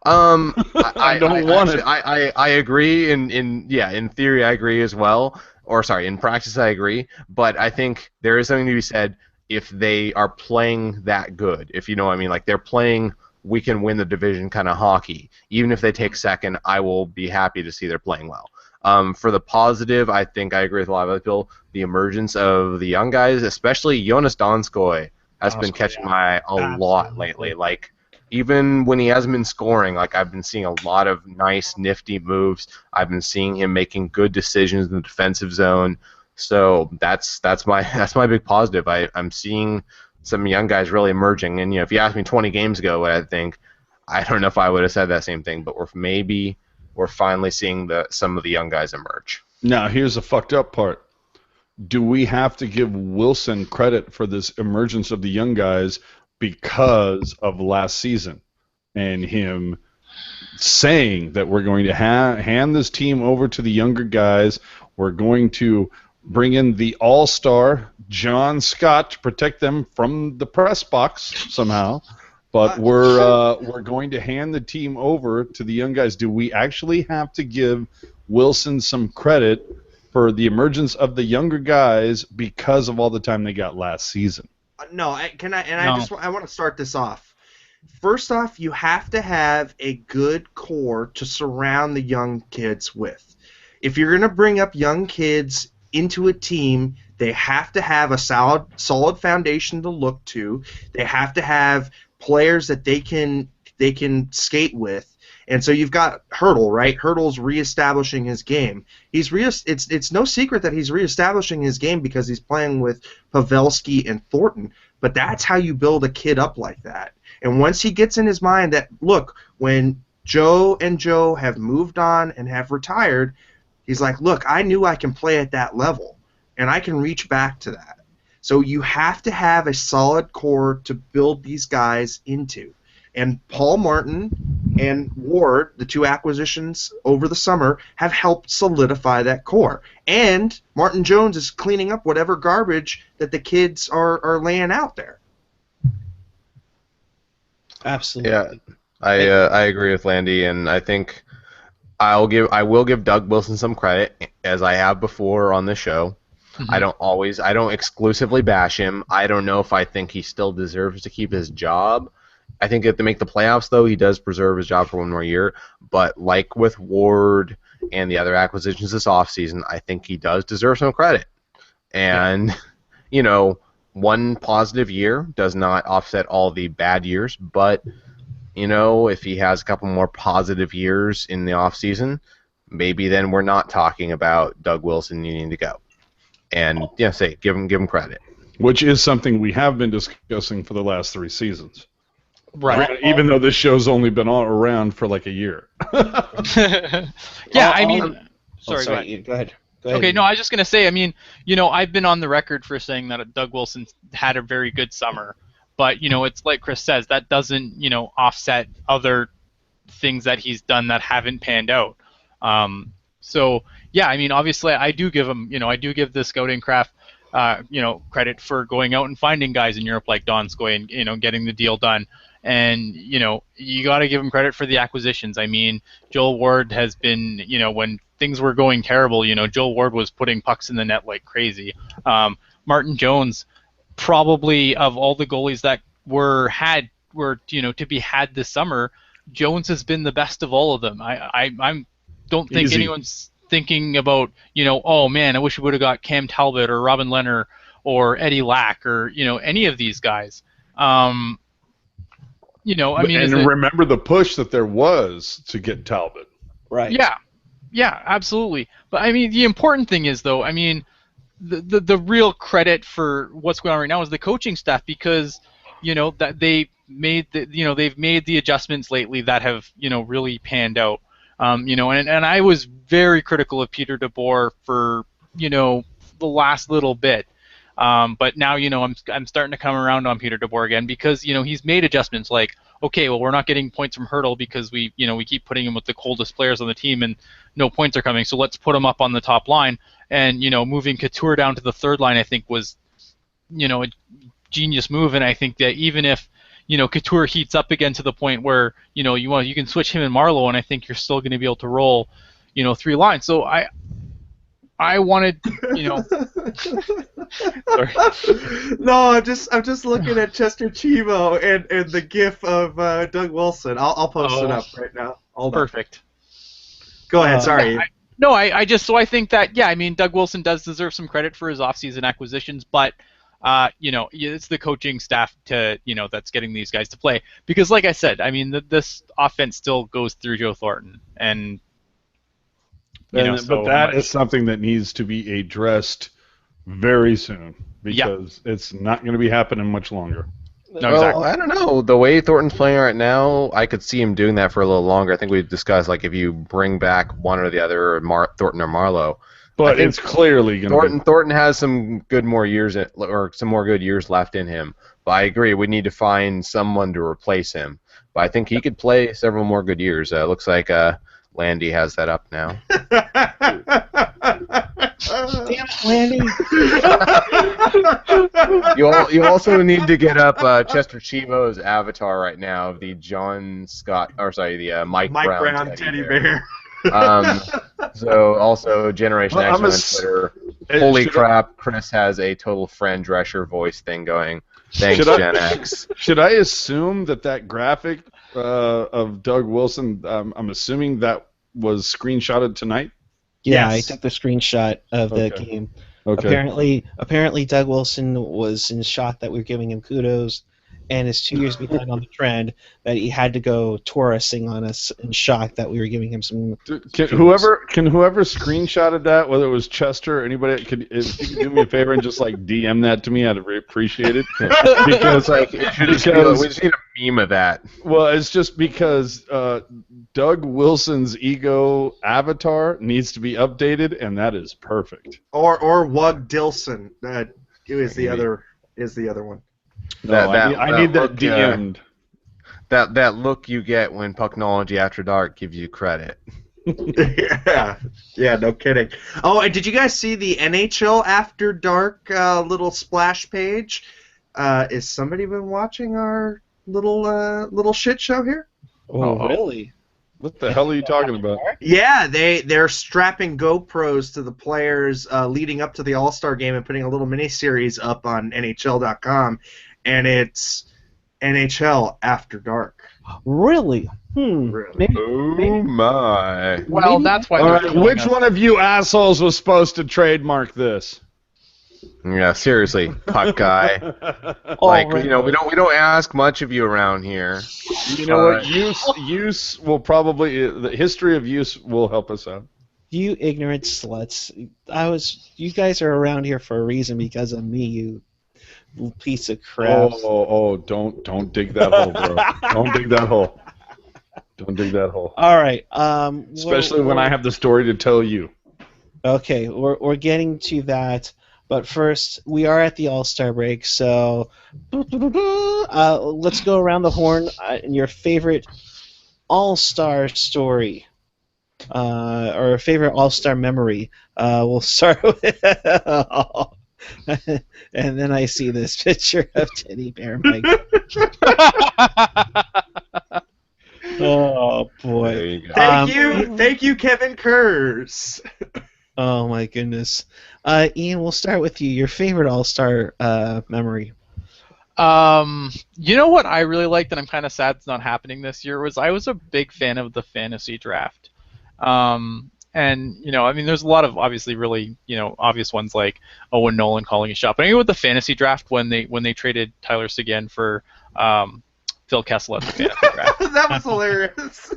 I don't want actually, it. I agree in theory I agree as well. Or sorry, in practice I agree. But I think there is something to be said if they are playing that good. If you know what I mean, like they're playing, we can win the division kind of hockey. Even if they take second, I will be happy to see they're playing well. For the positive, I think I agree with a lot of other people. The emergence of the young guys, especially Jonas Donskoy, has been catching my eye a lot lately. Like even when he hasn't been scoring, like I've been seeing a lot of nice, nifty moves. I've been seeing him making good decisions in the defensive zone. So that's my that's my big positive. I'm seeing some young guys really emerging. And if you asked me 20 games ago what I think, I don't know if I would have said that same thing. But we're finally seeing some of the young guys emerge. Now, here's the fucked up part. Do we have to give Wilson credit for this emergence of the young guys because of last season and him saying that we're going to hand this team over to the younger guys? We're going to bring in the all-star John Scott to protect them from the press box somehow. But we're going to hand the team over to the young guys. Do we actually have to give Wilson some credit for the emergence of the younger guys because of all the time they got last season? No, I want to start this off. First off, you have to have a good core to surround the young kids with. If you're going to bring up young kids into a team, they have to have a solid foundation to look to. They have to have players that they can skate with. And so you've got Hurdle, right? Hurdle's reestablishing his game. It's no secret that he's reestablishing his game because he's playing with Pavelski and Thornton. But that's how you build a kid up like that. And once he gets in his mind that, look, when Joe and Joe have moved on and have retired, he's like, look, I knew I can play at that level, and I can reach back to that. So you have to have a solid core to build these guys into. And Paul Martin and Ward, the two acquisitions over the summer, have helped solidify that core. And Martin Jones is cleaning up whatever garbage that the kids are laying out there. Absolutely. Yeah, I agree with Landy, and I think I will give Doug Wilson some credit, as I have before on this show. Mm-hmm. I don't exclusively bash him. I don't know if I think he still deserves to keep his job. I think if they make the playoffs, though, he does preserve his job for one more year. But like with Ward and the other acquisitions this offseason, I think he does deserve some credit. And, one positive year does not offset all the bad years. But, if he has a couple more positive years in the offseason, maybe then we're not talking about Doug Wilson needing to go. And, give him credit. Which is something we have been discussing for the last 3 seasons. Right. Even though this show's only been around for like a year. Yeah, I mean... Sorry, go ahead. Okay, no, I was just going to say, I mean, I've been on the record for saying that Doug Wilson had a very good summer. But, it's like Chris says, that doesn't, offset other things that he's done that haven't panned out. So, yeah, I mean, obviously, I do give him, I do give the scouting craft, credit for going out and finding guys in Europe like Donskoy and, getting the deal done. And, you got to give him credit for the acquisitions. I mean, Joel Ward has been, when things were going terrible, Joel Ward was putting pucks in the net like crazy. Martin Jones, probably of all the goalies that were to be had this summer, Jones has been the best of all of them. I don't think anyone's thinking about, oh man, I wish we would have got Cam Talbot or Robin Leonard or Eddie Lack or, any of these guys. Remember the push that there was to get Talbot. Right. Yeah, absolutely. But I mean, the important thing is, though, I mean, the real credit for what's going on right now is the coaching staff, because that they've made the adjustments lately that have really panned out. And I was very critical of Peter DeBoer for the last little bit. But now, I'm starting to come around on Peter DeBoer again, because, he's made adjustments like, okay, well, we're not getting points from Hurdle because we keep putting him with the coldest players on the team and no points are coming. So let's put him up on the top line. And, moving Couture down to the third line, I think was, a genius move. And I think that even if, Couture heats up again to the point where you can switch him and Marlowe, and I think you're still going to be able to roll 3 lines. So I wanted sorry. No, I'm just looking at Chester Chivo and the GIF of Doug Wilson. I'll post it up right now. Hold on. Perfect. Go ahead. Sorry. I think that Doug Wilson does deserve some credit for his offseason acquisitions, but it's the coaching staff that's getting these guys to play, because like I said, this offense still goes through Joe Thornton, and but that is something that needs to be addressed very soon, because it's not going to be happening much longer. No, exactly. I don't know. The way Thornton's playing right now, I could see him doing that for a little longer. I think we discussed, like, if you bring back one or the other, Thornton or Marlowe. But it's clearly going to be. Thornton has some more good years left in him. But I agree, we need to find someone to replace him. But I think he could play several more good years. Looks like Landy has that up now. Damn it, Landy. You also need to get up Chester Chivo's avatar right now of the Mike Brown teddy bear. So also Generation X on Twitter. Holy crap! Chris has a total Fran Drescher voice thing going. Thanks, Gen X. Should I assume that graphic of Doug Wilson? I'm assuming that was screenshotted tonight. Yeah, Yes. I took the screenshot of the game. Okay. Apparently, Doug Wilson was in shot that we were giving him kudos, and is 2 years behind on the trend that he had to go Taurusing on us in shot that we were giving him some. Can whoever screenshotted that, whether it was Chester or anybody, if you could do me a favor and just like DM that to me, I'd really appreciate it. Because we just need a meme of that. Well, it's just because Doug Wilson's ego avatar needs to be updated, and that is perfect. Or Wug Dilson. Is the other one. No, I need that DM'd. That look you get when Pucknology After Dark gives you credit. Yeah, no kidding. Oh, and did you guys see the NHL After Dark little splash page? Is somebody been watching our little shit show here? Oh, really? What the hell are you talking about? Yeah, they're strapping GoPros to the players leading up to the All-Star game and putting a little mini-series up on NHL.com, and it's NHL After Dark. Really? Really? Oh my! Well, that's why. All right, which one of you assholes was supposed to trademark this? Yeah, seriously, puck guy. We don't ask much of you around here. You know what? Use will probably the history of use will help us out. You ignorant sluts! You guys are around here for a reason because of me. You piece of crap. Oh! Don't dig that hole, bro. Don't dig that hole. Don't dig that hole. All right. Especially when I have the story to tell you. Okay, we're getting to that. But first, we are at the All-Star break, so let's go around the horn in your favorite All-Star story or favorite All-Star memory. We'll start with and then I see this picture of Teddy Bear Mike. Oh, boy. Thank you, Kevin Kurz. Oh, my goodness. Ian, we'll start with you. Your favorite All-Star memory. You know what I really liked, and I'm kind of sad it's not happening this year, was I was a big fan of the fantasy draft. And, there's a lot of obviously really, obvious ones like Owen Nolan calling a shot. But anyway, with the fantasy draft, when they traded Tyler Seguin for Phil Kessel at the fantasy draft. That was hilarious.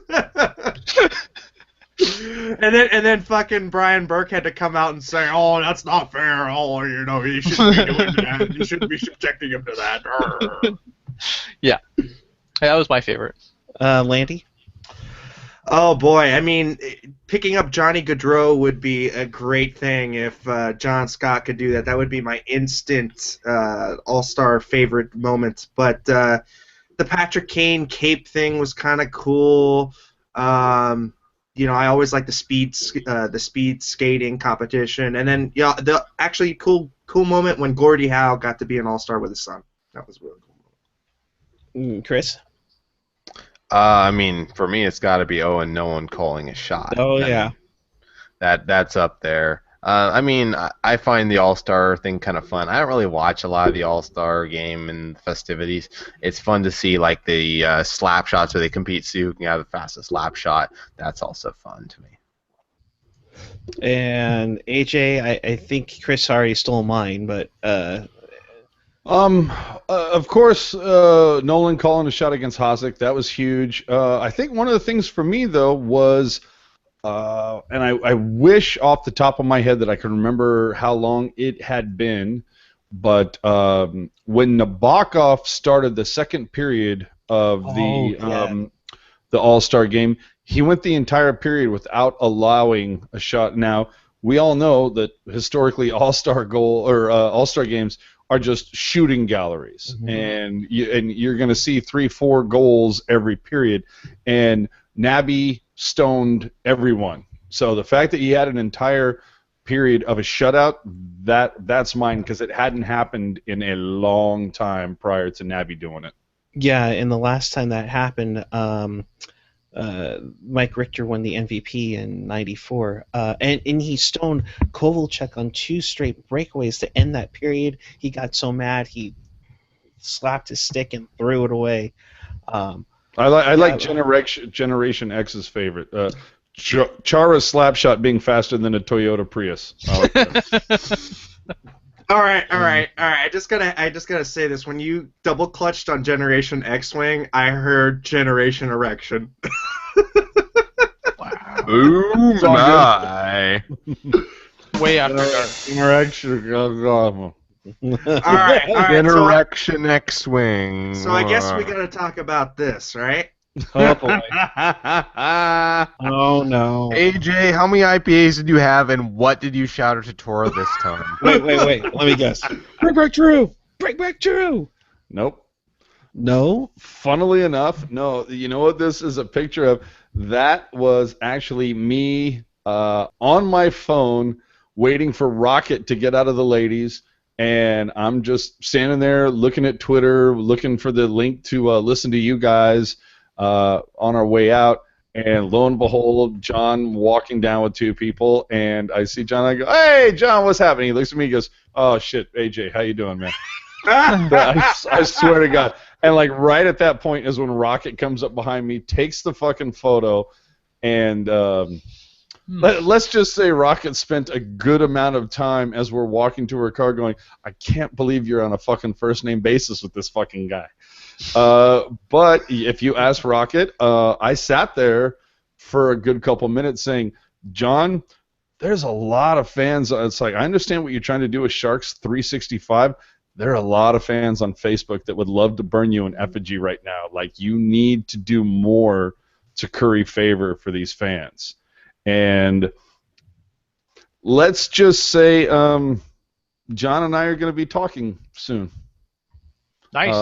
And then fucking Brian Burke had to come out and say, "Oh, that's not fair. Oh, he shouldn't be doing that. You shouldn't be subjecting him to that." Yeah, that was my favorite. Landy? Oh boy, picking up Johnny Gaudreau would be a great thing if John Scott could do that. That would be my instant All-Star favorite moment. But the Patrick Kane cape thing was kind of cool. I always like the speed skating competition, and then the actually cool moment when Gordie Howe got to be an All-Star with his son. That was really cool. Chris? I mean, for me, it's got to be Owen no one calling a shot. Oh, yeah. That's up there. I mean, I find the All-Star thing kind of fun. I don't really watch a lot of the All-Star game and festivities. It's fun to see like the slap shots where they compete, see who can have the fastest slap shot. That's also fun to me. And AJ, I think Chris already stole mine, but of course, Nolan calling a shot against Hasek, that was huge. I think one of the things for me, though, was, and I wish off the top of my head that I could remember how long it had been, but when Nabokov started the second period of the All-Star game, he went the entire period without allowing a shot. Now, we all know that historically All-Star games are just shooting galleries, and you're going to see 3-4 goals every period, and Nabby stoned everyone. So the fact that he had an entire period of a shutout, that's mine, because it hadn't happened in a long time prior to Nabby doing it. yeah, and the last time that happened, Mike Richter won the MVP in '94, and he stoned Kovalchuk on 2 straight breakaways to end that period. He got so mad he slapped his stick and threw it away. I like Generation X's favorite. Chara's slap shot being faster than a Toyota Prius. I like that. All right. I just gotta say this. When you double clutched on Generation X-Wing, I heard Generation Erection. Wow. Boom! My. Way after dark. Erection. All right. Generation X-Wing. So I guess we gotta talk about this, right? Oh boy! Oh no! AJ, how many IPAs did you have, and what did you shout at Tora this time? Wait! Let me guess. Bring back Drew! Bring back Drew! Nope. No. Funnily enough, no. You know what this is a picture of? That was actually me on my phone waiting for Rocket to get out of the ladies, and I'm just standing there looking at Twitter, looking for the link to listen to you guys on our way out, and lo and behold, John walking down with 2 people, and I see John, I go, "Hey, John, what's happening?" He looks at me, he goes, "Oh, shit, AJ, how you doing, man?" I swear to God. And, like, right at that point is when Rocket comes up behind me, takes the fucking photo, and let's just say Rocket spent a good amount of time as we're walking to her car going, "I can't believe you're on a fucking first-name basis with this fucking guy." But if you ask Rocket, I sat there for a good couple minutes saying, "John, there's a lot of fans." It's like, I understand what you're trying to do with Sharks 365. There are a lot of fans on Facebook that would love to burn you in effigy right now. Like, you need to do more to curry favor for these fans. And let's just say John and I are going to be talking soon. Nice.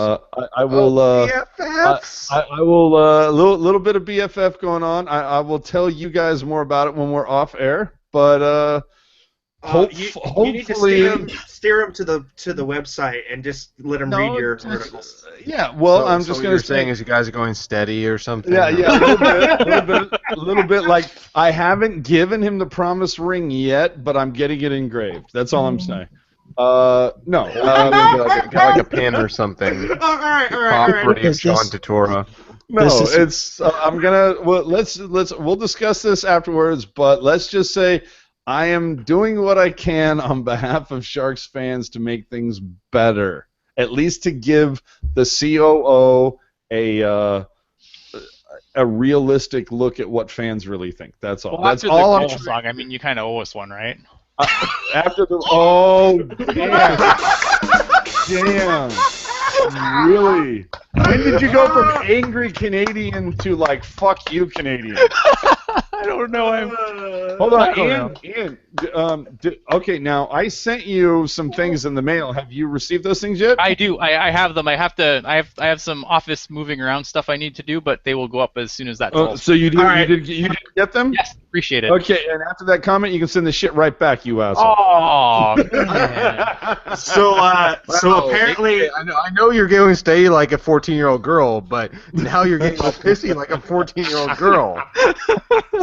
I will. BFFs. I will. Little bit of BFF going on. I will tell you guys more about it when we're off air. But you need to steer him to the website and just let him read your articles. Yeah. Well, So- I'm so just what going you're to say. saying is you guys are going steady or something. Yeah, a little bit. Like, I haven't given him the promise ring yet, but I'm getting it engraved. That's all I'm saying. No. Get like a pin or something. All right. Operative John Tatora. No, This is- it's. I'm gonna. Well, we'll discuss this afterwards. But let's just say I am doing what I can on behalf of Sharks fans to make things better. At least to give the COO a realistic look at what fans really think. That's all. Well, That's after all the I'm goal song, I mean, you kind of owe us one, right? After the damn. Really? When did you go from angry Canadian to like fuck you Canadian? I don't know. Hold I on, don't Ian. Okay, now I sent you some things in the mail. Have you received those things yet? I do. I have them. I have some office moving around stuff I need to do, but they will go up as soon as that's all. So you did, All right. you did get them? Yes, appreciate it. Okay, and after that comment, you can send the shit right back, you asshole. Oh man. So apparently, I know you're going to stay like a 14-year-old girl, but now you're getting all pissy like a 14-year-old girl.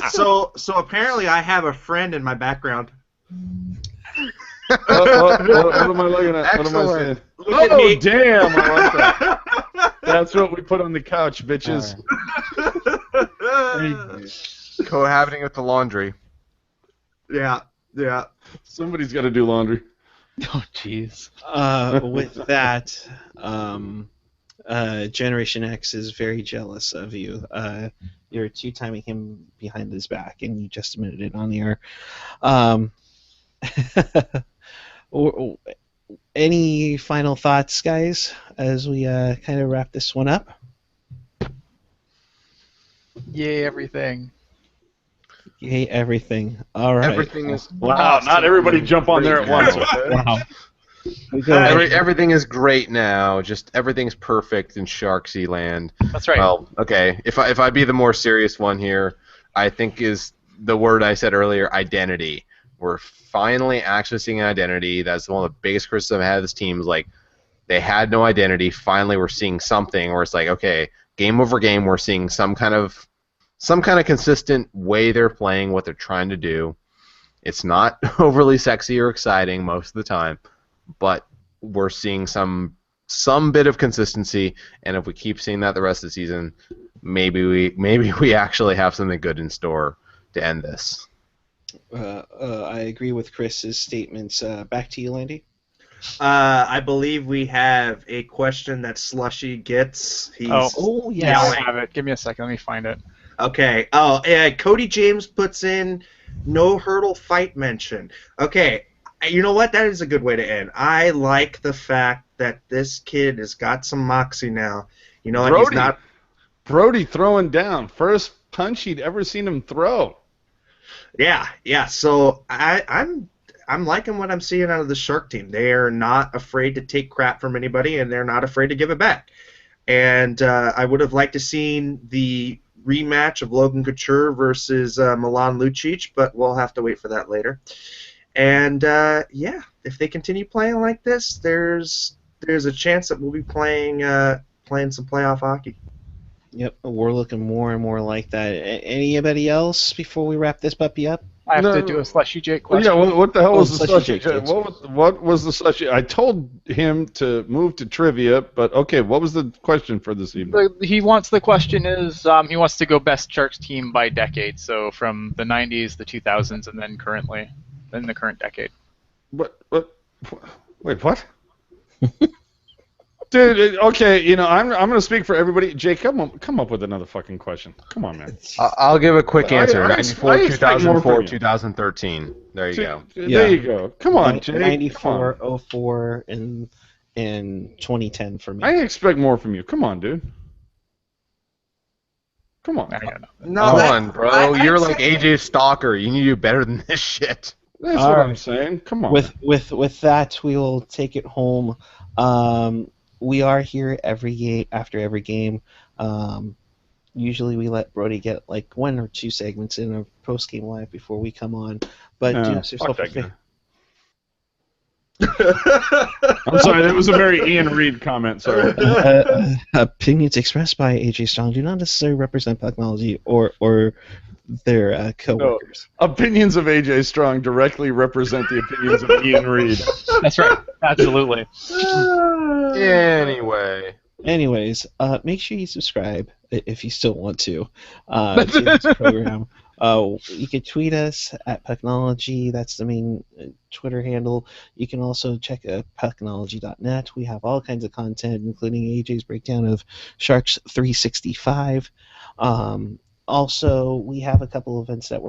so apparently, I have a friend in my background. What am I looking at? Excellent. What am I saying? Look at me. Damn, I like that. That's what we put on the couch, bitches. Cohabiting with the laundry. Yeah. Somebody's got to do laundry. Oh jeez. With that, Generation X is very jealous of you. You're two-timing him behind his back, and you just admitted it on the air. Any final thoughts, guys, as we kind of wrap this one up? Yay, everything. Yay, everything. All right. Everything is Wow, not everybody jump on there at once. Wow. Everything is great now. Just everything's perfect in Sharksy land. That's right. Well, okay. If I be the more serious one here, I think is the word I said earlier, identity. We're finally accessing an identity. That's one of the biggest criticisms I had of this team. Is like they had no identity. Finally, we're seeing something where it's like, okay, game over game, we're seeing some kind of consistent way they're playing, what they're trying to do. It's not overly sexy or exciting most of the time, but we're seeing some bit of consistency, and if we keep seeing that the rest of the season, maybe we actually have something good in store to end this. I agree with Chris's statements. Back to you, Landy. I believe we have a question that Slushy gets. Yeah, yes. I have it. Give me a second. Let me find it. Okay. Oh, yeah. Cody James puts in no hurdle fight mention. Okay. You know what? That is a good way to end. I like the fact that this kid has got some moxie now. You know, and he's not. Brody throwing down. First punch he'd ever seen him throw. Yeah. So I'm liking what I'm seeing out of the Shark team. They are not afraid to take crap from anybody, and they're not afraid to give it back. And I would have liked to seen the rematch of Logan Couture versus Milan Lucic, but we'll have to wait for that later. And yeah, if they continue playing like this, there's a chance that we'll be playing some playoff hockey. Yep, we're looking more and more like that. Anybody else before we wrap this puppy up? I have to do a Slushy Jake question. Yeah, what the hell was the Slushy Slushy? Jake kids. What was the Slushy? I told him to move to trivia, but okay, what was the question for this evening? The question is he wants to go best Sharks team by decade, so from the 90s, the 2000s, and then currently, in the current decade. What? Wait, what? Dude, okay, you know, I'm going to speak for everybody. Jake, come up with another fucking question. Come on, man. I'll give a quick answer. 94, I expect more 2004, from you. 2013. There you go. There you go. Come on, Jake. 94, Come on. 04, and 2010 for me. I expect more from you. Come on, dude. Come on. I don't know. No, Come that- on, bro. I You're accept- like AJ Stalker. You need to do better than this shit. That's All what right. I'm saying. Come on. With that, we will take it home. We are here after every game. Usually we let Brody get like one or two segments in a post-game live before we come on. But do yourself fuck a that favor. guy. I'm sorry, that was a very Ian Reed comment. Sorry. Opinions expressed by AJ Strong do not necessarily represent Pucknology or their co-workers. Opinions of AJ Strong directly represent the opinions of Ian Reed. That's right. Absolutely. Anyway. Anyways, make sure you subscribe if you still want to this program. You can tweet us at Pucknology. That's the main Twitter handle. You can also check out pucknology.net. We have all kinds of content, including AJ's breakdown of Sharks 365. Also, we have a couple events that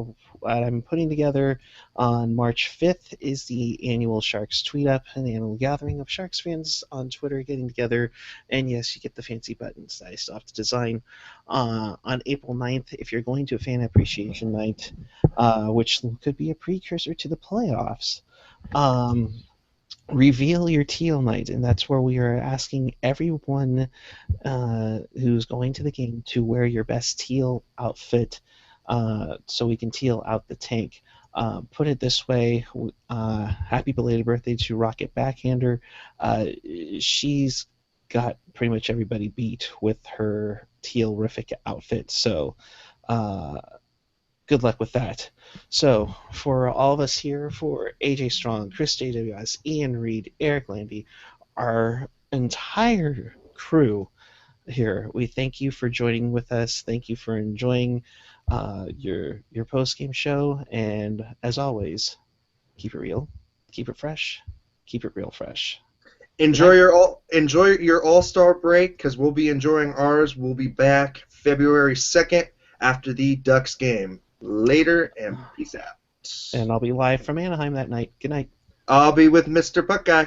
I'm putting together. On March 5th is the annual Sharks Tweet Up, an annual gathering of Sharks fans on Twitter getting together. And yes, you get the fancy buttons that I still have to design. On April 9th, if you're going to a fan appreciation night, which could be a precursor to the playoffs, reveal your teal night, and that's where we are asking everyone who's going to the game to wear your best teal outfit, so we can teal out the tank. Put it this way, happy belated birthday to Rocket Backhander. She's got pretty much everybody beat with her teal-rific outfit, so good luck with that. So, for all of us here, for AJ Strong, Chris JWS, Ian Reed, Eric Landy, our entire crew here, we thank you for joining with us. Thank you for enjoying your post game show, and as always, keep it real, keep it fresh, keep it real fresh. Enjoy your All-Star break, because we'll be enjoying ours. We'll be back February 2nd after the Ducks game. Later, and peace out. And I'll be live from Anaheim that night. Good night. I'll be with Mr. Buckeye.